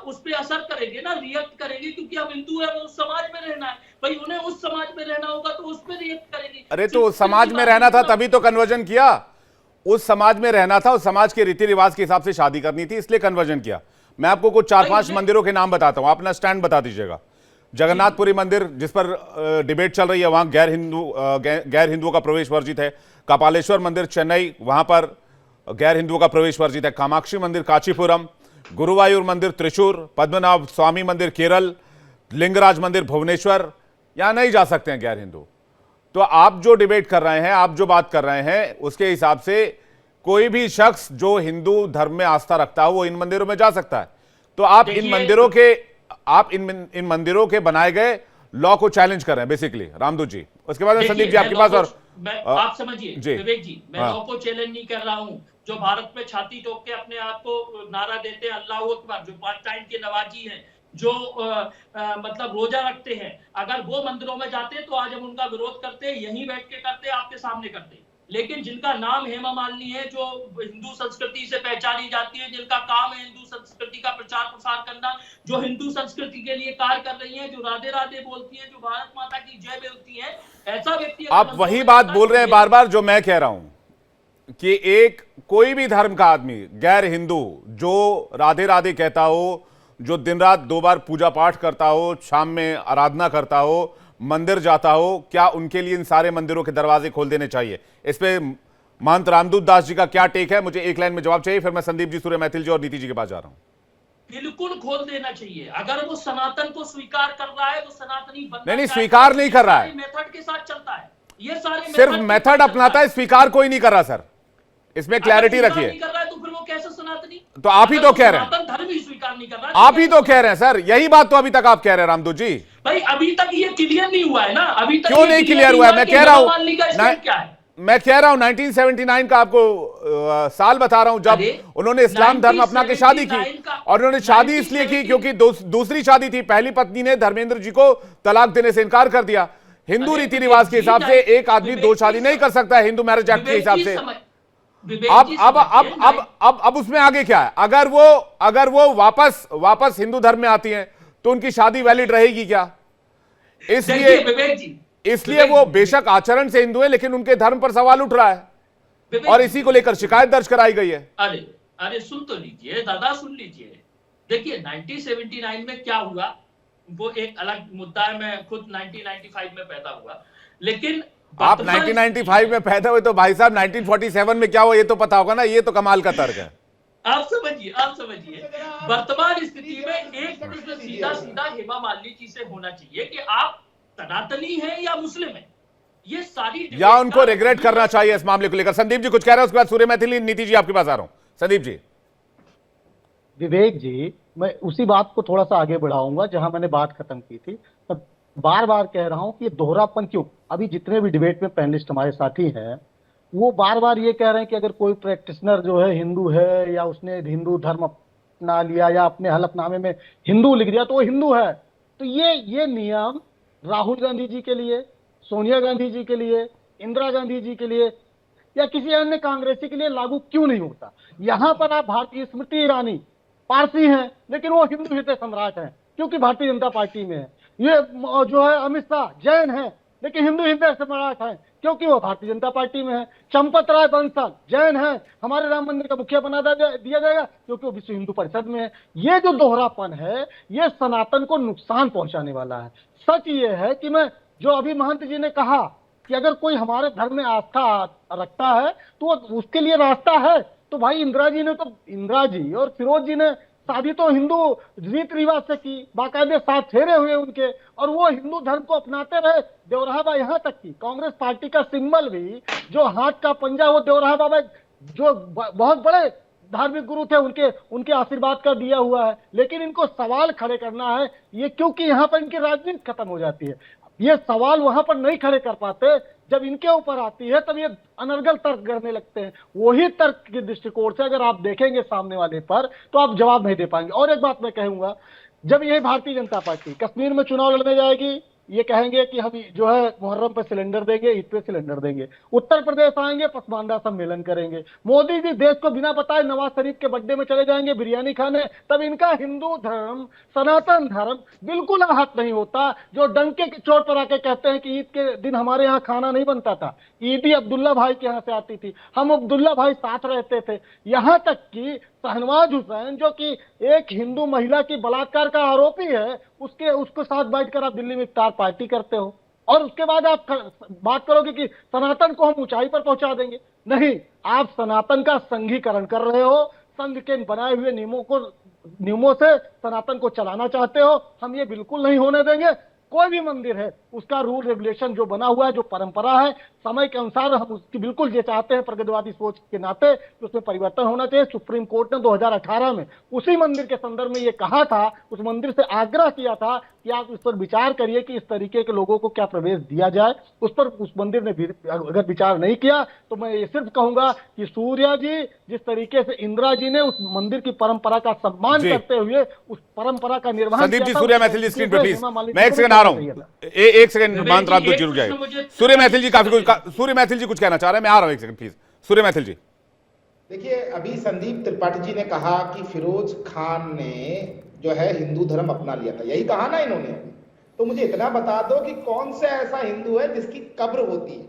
उस पर असर करेंगे ना, रिएक्ट करेंगे, क्योंकि हम हिंदू हैं, उस समाज में रहना है। भाई उन्हें उस समाज में रहना होगा तो उस पर रिएक्ट करेंगे। अरे तो समाज में रहना था तभी तो कन्वर्जन किया। उस समाज में रहना था, उस समाज के रीति रिवाज के हिसाब से शादी करनी थी, इसलिए कन्वर्जन किया। मैं आपको कुछ 4-5 मंदिरों के नाम बताता हूं, अपना स्टैंड बता दीजिएगा। जगन्नाथपुरी मंदिर, जिस पर डिबेट चल रही है, वहां गैर हिंदुओं का प्रवेश वर्जित है। कपालेश्वर मंदिर चेन्नई, वहां पर गैर हिंदुओं का प्रवेश वर्जित है। कामाक्षी मंदिर कांचीपुरम, गुरुवायूर मंदिर त्रिशूर, पद्मनाभ स्वामी मंदिर केरल, लिंगराज मंदिर भुवनेश्वर, यहां नहीं जा सकते हैं गैर हिंदू। तो आप जो डिबेट कर रहे हैं, आप जो बात कर रहे हैं, उसके हिसाब से कोई भी शख्स जो हिंदू धर्म में आस्था रखता है वो इन मंदिरों में जा सकता है। तो आप इन मंदिरों के बनाए गए लॉ को चैलेंज कर रहे हैं बेसिकली, रामदूत जी। उसके बाद संदीप जी आपके पास और मैं आप समझिए जी। विवेक जी, मैं हाँ। लॉ को चैलेंज नहीं कर रहा हूं। जो भारत में छाती ठोक के अपने आप को नारा देते हैं अल्लाह अकबर, जो 5 टाइम के नवाजी हैं, जो मतलब रोजा रखते हैं, अगर वो मंदिरों में जाते हैं तो आज हम उनका विरोध करते हैं, यहीं बैठ के करते हैं, आपके सामने करते हैं। लेकिन जिनका नाम हेमा मालिनी है, जो हिंदू संस्कृति से पहचानी जाती है, जिनका काम है हिंदू संस्कृति का प्रचार प्रसार करना, जो हिंदू संस्कृति के लिए कार्य कर रही हैं, जो राधे राधे बोलती हैं, जो भारत माता की जय बोलती हैं, ऐसा व्यक्ति आप वही बात बोल रहे हैं बार बार जो मैं कह रहा हूं कि एक कोई भी धर्म का आदमी गैर हिंदू जो राधे राधे कहता हो, जो दिन रात 2 बार पूजा पाठ करता हो, शाम में आराधना करता हो, मंदिर जाता हो, क्या उनके लिए इन सारे मंदिरों के दरवाजे खोल देने चाहिए? इस पे महंत रामदूत दास जी का क्या टेक है? मुझे एक लाइन में जवाब चाहिए, फिर मैं संदीप जी, सूर्य मैथिल जी और नीति जी के पास जा रहा हूं। बिल्कुल खोल देना चाहिए। अगर वो सनातन को स्वीकार कर रहा है, वो सनातनी बनना नहीं, चाहता स्वीकार नहीं कर रहा है, मेथड के साथ चलता है, ये सारे सिर्फ मेथड अपनाता है, स्वीकार कोई नहीं कर रहा सर, इसमें क्लैरिटी रखिए। नहीं कर रहा है तो फिर वो कैसे सनातनी? तो आप ही तो कह रहे हैं, सनातन धर्म ही स्वीकार नहीं कर रहा है, आप ही तो कह रहे हैं सर, यही बात तो अभी तक आप कह रहे हैं रामदूत जी। भाई अभी तक ये क्लियर नहीं हुआ है ना, अभी तक क्यों नहीं क्लियर हुआ है? मैं कह रहा हूं, क्या है? मैं कह रहा हूं 1979 का आपको साल बता रहा हूं जब उन्होंने इस्लाम धर्म अपना के शादी की, और उन्होंने शादी इसलिए की क्योंकि दूसरी शादी थी, पहली पत्नी ने धर्मेंद्र जी को तलाक देने से इनकार कर दिया। हिंदू रीति रिवाज के हिसाब से एक आदमी 2 शादी नहीं कर सकता है, हिंदू मैरिज एक्ट के हिसाब से। अब उसमें आगे क्या है? अगर वो वापस हिंदू धर्म में आती हैं तो उनकी शादी वैलिड रहेगी क्या? इसलिए वो बेशक आचरण से हिंदू है, लेकिन उनके धर्म पर सवाल उठ रहा है और इसी को लेकर शिकायत दर्ज कराई गई है। अरे सुन तो लीजिए दादा, सुन लीजिए। देखिए 1979 में क्या हुआ वो एक अलग मुद्दा है, मैं खुद 1995 में पैदा हुआ, लेकिन आप 1995 में पैदा हुए तो भाई साहब 1947 में क्या हुआ ये तो पता होगा ना, ये तो कमाल का तर्क है। आप समझिए वर्तमान स्थिति में एक प्रश्न सीधा हेमा मालिनी जी से होना चाहिए कि आप सनातनी हैं या मुस्लिम हैं? ये सारी या उनको रिग्रेट करना चाहिए इस मामले को लेकर। संदीप जी कुछ कह रहे हैं, उसके बाद सूर्य मैथिली, नीति जी आपके पास आ रहा हूं। संदीप जी। विवेक जी, मैं उसी बात को थोड़ा सा आगे बढ़ाऊंगा जहां मैंने बात खत्म की थी। मैं बार बार कह रहा हूं कि ये दोहरापन क्यों? अभी जितने भी डिबेट में पैनलिस्ट हमारे साथी हैं वो बार बार ये कह रहे हैं कि अगर कोई प्रैक्टिशनर जो है हिंदू है या उसने हिंदू धर्म अपना लिया या अपने हलफनामे में हिंदू लिख दिया तो वो हिंदू है। तो ये नियम राहुल गांधी जी के लिए, सोनिया गांधी जी के लिए, इंदिरा गांधी जी के लिए या किसी अन्य कांग्रेसी के लिए लागू क्यों नहीं होता? यहाँ पर आप भारतीय स्मृति ईरानी पारसी हैं लेकिन वो हिंदू हृदय सम्राट हैं क्योंकि भारतीय जनता पार्टी में है। ये जो है अमित शाह जैन है लेकिन हिंदू हृदय सम्राट है क्योंकि वो भारतीय जनता पार्टी में है। चंपत राय बंसल जैन है, हमारे राम मंदिर का मुखिया बना दिया जाएगा क्योंकि वो विश्व हिंदू परिषद में है। ये जो दोहरापन है ये सनातन को नुकसान पहुंचाने वाला है। सच ये है कि मैं जो अभी महंत जी ने कहा कि अगर कोई हमारे धर्म में आस्था रखता है तो उसके लिए रास्ता है। तो भाई इंदिरा जी और फिरोज जी ने शादी तो हिंदू रीति रिवाज से की, बाकायदे 7 फेरे हुए उनके, और वो हिंदू धर्म को अपनाते रहे। देवराहा बाबा यहाँ तक की कांग्रेस पार्टी का सिंबल भी जो हाथ का पंजा, वो देवराहा बाबा जो बहुत बड़े धार्मिक गुरु थे उनके आशीर्वाद का दिया हुआ है। लेकिन इनको सवाल खड़े करना है ये क्योंकि यहाँ पर इनकी राजनीति खत्म हो जाती है। ये सवाल वहां पर नहीं खड़े कर पाते, जब इनके ऊपर आती है तब ये अनर्गल तर्क करने लगते हैं। वही तर्क के दृष्टिकोण से अगर आप देखेंगे सामने वाले पर तो आप जवाब नहीं दे पाएंगे। और एक बात मैं कहूंगा, जब ये भारतीय जनता पार्टी कश्मीर में चुनाव लड़ने जाएगी ये कहेंगे कि हम जो है मुहर्रम पे सिलेंडर देंगे, ईद पे सिलेंडर देंगे। उत्तर प्रदेश आएंगे पसमानदा सम्मेलन करेंगे। मोदी जी देश को बिना बताए नवाज शरीफ के बर्थडे में चले जाएंगे बिरयानी खाने। तब इनका हिंदू धर्म, सनातन धर्म बिल्कुल आहत नहीं होता। जो डंके की चोट पर आके कहते हैं कि ईद के दिन हमारे यहाँ खाना नहीं बनता था, ईदी अब्दुल्ला भाई के यहाँ से आती थी, हम अब्दुल्ला भाई साथ रहते थे। यहाँ तक कि शहनवाज हुसैन जो कि एक हिंदू महिला की बलात्कार का आरोपी है उसके साथ बैठकर आप दिल्ली में इफ्तार पार्टी करते हो और उसके बाद आप बात करोगे कि सनातन को हम ऊंचाई पर पहुंचा देंगे। नहीं, आप सनातन का संघीकरण कर रहे हो, संघ के बनाए हुए नियमों से सनातन को चलाना चाहते हो। हम ये बिल्कुल नहीं होने देंगे। कोई भी मंदिर है उसका रूल रेगुलेशन जो बना हुआ है, जो परंपरा है, समय के अनुसार हम उसकी बिल्कुल ये चाहते हैं प्रगतिवादी सोच के नाते कि उसमें परिवर्तन होना चाहिए। सुप्रीम कोर्ट ने 2018 में उसी मंदिर के संदर्भ में ये कहा था, उस मंदिर से आग्रह किया था कि आप इस पर विचार करिए कि इस तरीके के लोगों को क्या प्रवेश दिया जाए। उस पर उस मंदिर ने अगर विचार नहीं किया तो मैं ये सिर्फ कहूंगा कि सूर्या जी जिस तरीके से इंदिरा जी ने उस मंदिर की परंपरा का सम्मान करते हुए उस परंपरा का निर्वहन संदीप जी, किया था, सूर्या मैथिल जी स्क्रीन पे प्लीज, हेमा मालिनी मैं एक को सेकंड भी आ रहा करना हूं, चाहिए था। एक सेकंड मान रात जरूर जाए। सूर्य मैथिल जी सूर्य मैथिल जी कुछ कहना चाह रहे हैं, मैं आ रहा हूं, एक सेकंड प्लीज। सूर्य मैथिल जी, देखिए, अभी संदीप त्रिपाठी जी ने कहा कि फिरोज खान ने जो है हिंदू धर्म अपना लिया था, यही कहा ना इन्होंने। तो मुझे इतना बता दो कि कौन सा ऐसा हिंदू है जिसकी कब्र होती है,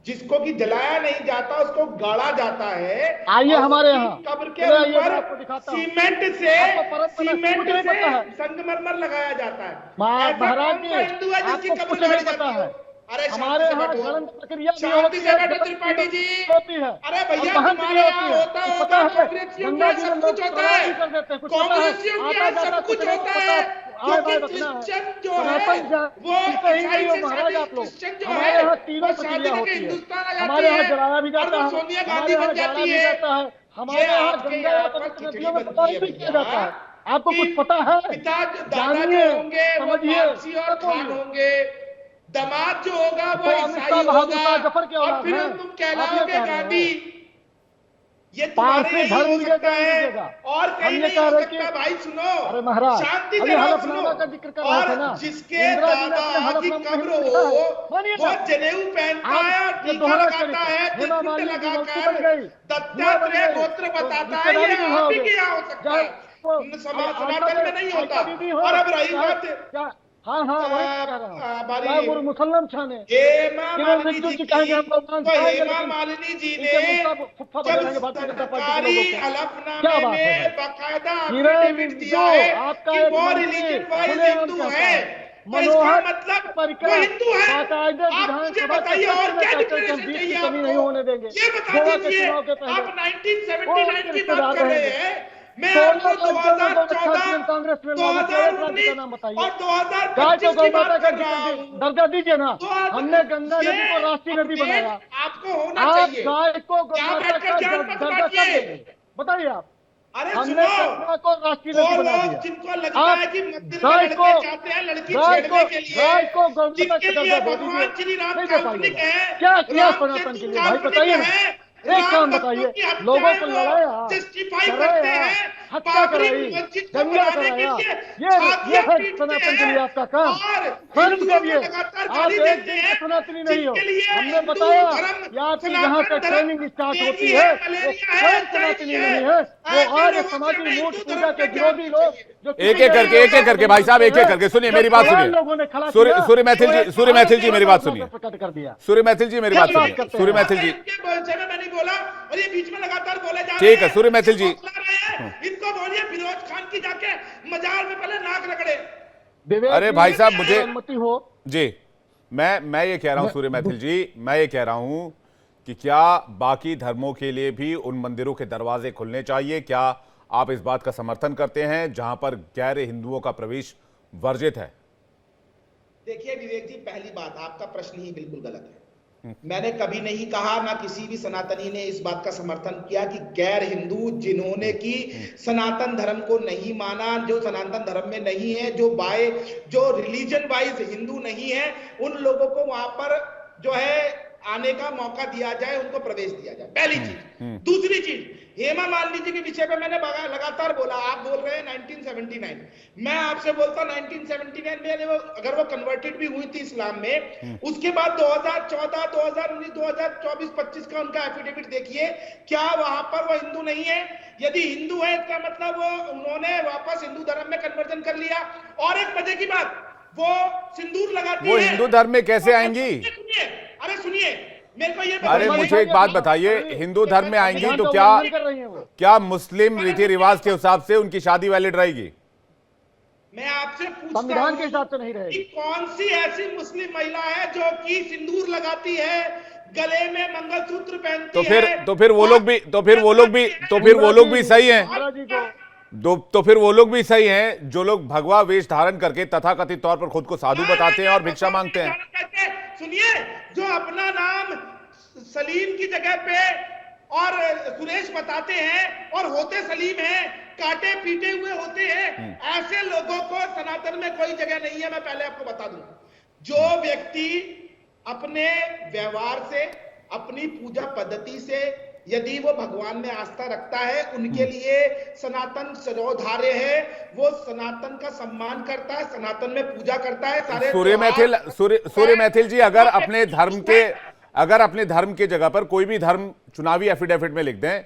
जिसको कि जलाया नहीं जाता, उसको गाड़ा जाता है। आइए हमारे यहाँ कब्र के आइए, मैं ऊपर आपको दिखाता हूं। सीमेंट आपको परंपरा से कुछ नहीं पता है। संगमरमर लगाया जाता है। महाराज जी, हिंदू है जिसकी आपको कब्र कुछ गाड़ी नहीं पता जाती है। हो। अरे हमारे शांति से यहाँ बैठो, गणन प्रक्रिया भी शांति होती से है, बैठो त्रिपाठी जी। होती है। अरे भैया, और महंत तुम्हारे भी यहाँ होती है। होता कुछ पता होगा, है, कांग्रेसियों गंगा के जी यहाँ में सब लोग कुछ होता प्रणाम है, भी कर देते हैं, कुछ पता है, कांग्रेसियों के आता यहाँ जाता सब कुछ कुछ नहीं होता पता, है, आए क्योंकि बात रखना है। क्रिश्चियन जो है सनातन वो जानते ही ईसाई नहीं हो से महाराज शादी, आप लोग। क्रिश्चियन जो हमारे है यहाँ तीनों वो शादी प्रक्रिया करके होती है। हिंदुस्तान आ जाती हमारे यहाँ है जलाया भी और जाता वो है, सोनिया हमारे गांधी यहाँ बन गाड़ा जाती भी है। जाता है, हमारे ये यहाँ आपके गंगा यहाँ या पर पवित्र खिचड़ी नदियों में बनती स्नान है भी किया भैया। जाता है। आपको कि कुछ पता है? पिता दादा जो जानिए, होंगे वो समझिए, पारसी और खान होंगे, दामाद जो होगा वो वो अमित ईसाई शाह बहादुर होगा, शाह जफर के और औलाद फिर हैं। तुम आप ये कहलाओगे कह रहे गांधी। हो ये तुम्हारे पारसी यही धर्म हो ये सकता जान है लीजिएगा। और हम कहीं ये नहीं कह हो रहे सकता। कि भाई सुनो, अरे महाराज, शांति अभी से रहो, हलफनामा का जिक्र कर रहे थे ना, और जिसके इंदिरा जी ने अपने दादा की हलफनामे में कब्र हिंदू हो लिखा है। मानिए वो ना, जनेऊ पहनता आप है और ये टीका दोहरा लगाता चरित्र, है, हेमा त्रिपुट मालिनी की मौसी लगाकर बन गई, बुआ बन दत्तात्रेय गई, गोत्र तो बताता है। रिश्तेदारी ये आप ही निभाओगे। के यहाँ हो सकता चाहे है, वो सनातन में नहीं होता। दीदी हो, और अब रही चाहे बात क्या, हाँ हाँ वही कह रहा हूँ, हमारी चाहे वो मुसलमान छाने हेमा किरण मालिनी रिज्जू जी जी की, कहेंगे हम लोग मान तो खाएंगे, हेमा लेकिन मालिनी जी इनके मुंह ने सब फुफ्फा बने जब रहेंगे भारतीय जनता पार्टी के सरकारी लोगों के। क्या हलफनामे बात है में भाई? बाकायदा किरण एफिडेविट रिज्जू दिया है आपका कि एक वो मंत्री रिलीजन वाइज खुलेआम हिंदू कहता है, है, तो इसका मनोहर मतलब पर्रिकर वो हिंदू है। बाकायदे आप मुझे विधानसभा के बताइए और सत्र में क्या कहते हैं कि हम डिक्लेरेशन बीच चाहिए की कमी आपको, नहीं होने देंगे। ये बता गोवा के दीजिए। चुनाव के पहले आप वो 1979 की बात रिश्तेदार कर रहे रहेंगे। हैं, मैं 16 आपको राज्यों में गौरक्षा 2014, कांग्रेस में लागू किया, एक राज्य का 2019 नाम बताइए। और गाय को 2025 गौ की माता बात का कर रहा हूँ। दर्जा दीजिए ना। तो आप हमने गंगा ये नदी को राष्ट्रीय नदी अपडेट बनाया, आपको होना आप चाहिए। गाय को गौ यहाँ माता बैठकर का ज्ञान मत दर्जा कब बांटिए। देंगे? बताइए आप। अरे हमने सुनो, गंगा को राष्ट्रीय वो नदी बना लोग दिया। जिनको लगता आप है कि मंदिर में गाय लड़के को चाहते हैं लड़की गाय छेड़ने को के लिए, गाय को गौ माता जिनके का लिए दर्जा दे भगवान दीजिए, श्री राम नहीं दे काल्पनिक पाइएगा। है, क्या किया राम सनातन सेतु के लिए भाई काल्पनिक बताइए ना। है, एक राम काम भक्तों बताइए, की लोगों हत्याएं को वो लड़ाया, जस्टिफाई करते कराया, हैं, हत्या बाबरी कराई, मस्जिद को दंगा बनाने के कराया, लिए ये छातियां है पीटते सनातन के हैं लिए आपका काम। और शर्म हिंदुओं को करिए, लगातार आप गाली एक देते दिन के हैं, सनातनी नहीं हो। जिनके लिए हमने हिंदू बताया धर्म, कि आपकी जहाँ से सनातन धर्म ट्रेनिंग स्टार्ट होती डेंगी है है, वो मलेरिया कोई है, सनातनी HIV नहीं है, वो ऐसे आर्य लोगों से समाजी हमें मूर्त हिंदू पूजा धर्म के पे जाना विरोधी लोग चाहिए। जो एक एक करके भाई साहब, एक एक करके सुनिए, मेरी बात लोगों ने खड़ा सुनिए। किया, सूर्य मैथिल जी, सूर्य मैथिल जी मेरी बात सुनिए। प्रकट कर दिया। सूर्य मैथिल जी मेरी बात क्या बात सुनिए। करते हैं? सूर्य मैथिल जी, इनके बोलचे में मैं नहीं बोला और ये बीच में लगातार बोले जा रहे ठीक है। हैं। सूर्य मैथिल जी, इनको बोलिए फिरोज खान की जाके मजार में पहले नाक रगड़े। विवेक अरे जी, भाई साहब, मुझे अनुमति हो जी, मैं ये कह रहा हूं सूर्य मैथिल जी, मैं ये कह रहा हूं कि क्या बाकी धर्मों के लिए भी उन मंदिरों के दरवाजे खुलने चाहिए? क्या आप इस बात का समर्थन करते हैं जहां पर गैर हिंदुओं का प्रवेश वर्जित है? देखिए विवेक जी, पहली बात, आपका प्रश्न ही बिल्कुल गलत है। मैंने कभी नहीं कहा, ना किसी भी सनातनी ने इस बात का समर्थन किया कि गैर हिंदू जिन्होंने की सनातन धर्म को नहीं माना, जो सनातन धर्म में नहीं है, जो रिलीजन वाइज हिंदू नहीं है, उन लोगों को वहां पर जो है आने का मौका दिया जाए, उनको प्रवेश दिया जाए, पहली चीज। दूसरी चीज, हेमा मालिनी जी के विषय पे मैंने लगातार बोला, आप बोल रहे हैं 1979, मैं आपसे बोलता 1979 में अगर वो कन्वर्टेड भी हुई थी इस्लाम में, उसके बाद 2014, 2019, 2024, 25 का उनका एफिडेविट देखिए, क्या वहां पर वो हिंदू नहीं है? यदि हिंदू है इसका मतलब वो उन्होंने वापस हिंदू धर्म में कन्वर्जन कर लिया। और एक मजे की बात, वो सिंदूर लगाती वो है, हिंदू धर्म में कैसे आएंगी? अरे सुनिए, मेरे को ये अरे मुझे एक बात बताइए, हिंदू धर्म में आएंगी तो क्या मुस्लिम रीति रिवाज के हिसाब से उनकी शादी वैलिड रहेगी? मैं आपसे पूछता संविधान के हूं हिसाब से नहीं कि रहेगी। कौन सी ऐसी मुस्लिम महिला है जो कि सिंदूर लगाती है, गले में मंगलसूत्र पहनती है? तो फिर वो लोग भी सही हैं। तो फिर वो लोग भी सही हैं जो लोग भगवा वेश धारण करके तथाकथित तौर पर खुद को साधु बताते हैं और भिक्षा मांगते हैं। सुनिए, जो अपना नाम सलीम की जगह पे और सुरेश बताते हैं और होते सलीम हैं, काटे पीटे हुए होते हैं, ऐसे लोगों को सनातन में कोई जगह नहीं है। मैं पहले आपको बता दूं, जो व्यक्ति अपने व्यवहार से, अपनी पूजा पद्धति से यदि वो भगवान में आस्था रखता है, उनके लिए सनातन सरोधार्य है, वो सनातन का सम्मान करता है, सनातन में पूजा करता है। सारे सूर्य मैथिल जी, अगर अपने धर्म के जगह पर कोई भी धर्म चुनावी एफिडेविट में लिख दें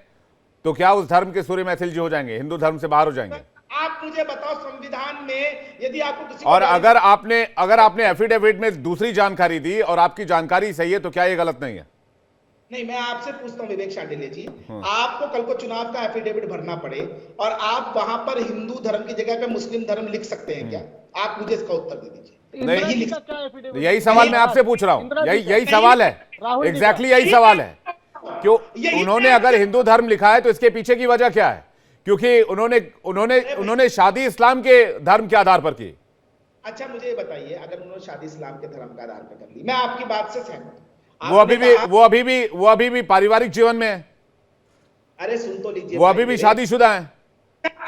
तो क्या उस धर्म के सूर्य मैथिल जी हो जाएंगे, हिंदू धर्म से बाहर हो जाएंगे? आप मुझे बताओ, संविधान में यदि आपको किसी और अगर आपने एफिडेविट में दूसरी जानकारी दी और आपकी जानकारी सही है तो क्या ये गलत नहीं है? नहीं, मैं आपसे पूछता हूं विवेक शांडिल्य जी, आपको कल को चुनाव का एफिडेविट भरना पड़े और आप वहां पर हिंदू धर्म की जगह पे मुस्लिम धर्म लिख सकते हैं क्या? आप मुझे इसका उत्तर दे दीजिए। यही सवाल मैं आपसे पूछ रहा हूं, यही सवाल है, एग्जैक्टली यही सवाल है। क्यों उन्होंने अगर हिंदू धर्म लिखा है तो इसके पीछे की वजह क्या है? क्योंकि उन्होंने शादी इस्लाम के धर्म के आधार पर की। अच्छा, मुझे ये बताइए, अगर उन्होंने शादी इस्लाम के धर्म के आधार पर कर ली, मैं आपकी बात से सहमत हूं, वो अभी भी पारिवारिक जीवन में है। अरे सुन तो लीजिए, वो अभी भी शादीशुदा है।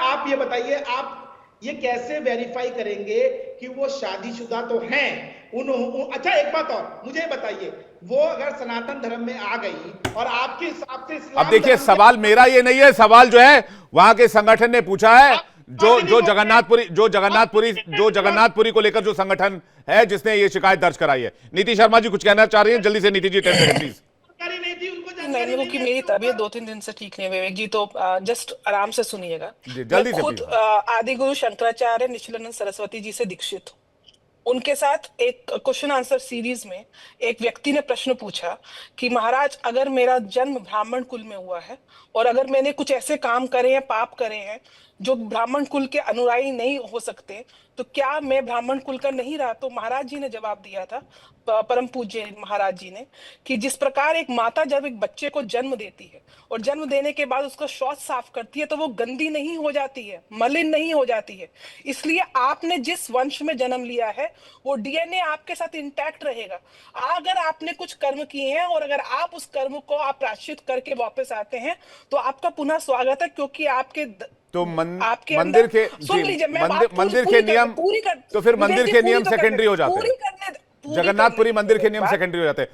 आप ये बताइए, आप ये कैसे वेरीफाई करेंगे कि वो शादीशुदा तो हैं? अच्छा, एक बात और मुझे बताइए, वो अगर सनातन धर्म में आ गई और आपके हिसाब से अब देखिए, सवाल मेरा ये नहीं है, सवाल जो है वहां के संगठन ने पूछा है, जो जगन्नाथपुरी को लेकर जो संगठन है जिसने ये शिकायत दर्ज कराई है। नीति शर्मा जी कुछ कहना चाह रही हैं, जल्दी से नीति जी, 10 सेकंड प्लीज। नहीं, क्योंकि मेरी तबीयत 2-3 दिन से ठीक नहीं है विवेक जी, तो जस्ट आराम से सुनिएगा। जल्दी से खुद आदिगुरु शंकराचार्य निशिलानंद सरस्वती जी से दीक्षित हूँ। उनके साथ एक क्वेश्चन आंसर सीरीज में एक व्यक्ति ने प्रश्न पूछा कि महाराज, अगर मेरा जन्म ब्राह्मण कुल में हुआ है और अगर मैंने कुछ ऐसे काम करे हैं, पाप करे हैं जो ब्राह्मण कुल के अनुयायी नहीं हो सकते, तो क्या मैं ब्राह्मण कुल का नहीं रहा? तो महाराज जी ने जवाब दिया था, परम पूज्य महाराज जी ने, कि जिस प्रकार एक माता जब एक बच्चे को जन्म देती है और जन्म देने के बाद उसका शौच साफ करती है तो वो गंदी नहीं हो जाती है, मलिन नहीं हो जाती है। इसलिए आपने जिस वंश में जन्म लिया है वो डीएनए आपके साथ इंटैक्ट रहेगा। अगर आपने कुछ कर्म किए हैं और अगर आप उस कर्म को आप प्रायश्चित करके वापस आते हैं तो आपका पुनः स्वागत है, क्योंकि आपके मंदिर के नियम, तो फिर मंदिर के नियम सेकेंडरी हो जाते हैं, जगन्नाथपुरी मंदिर के नियम सेकेंडरी हो जाते हैं।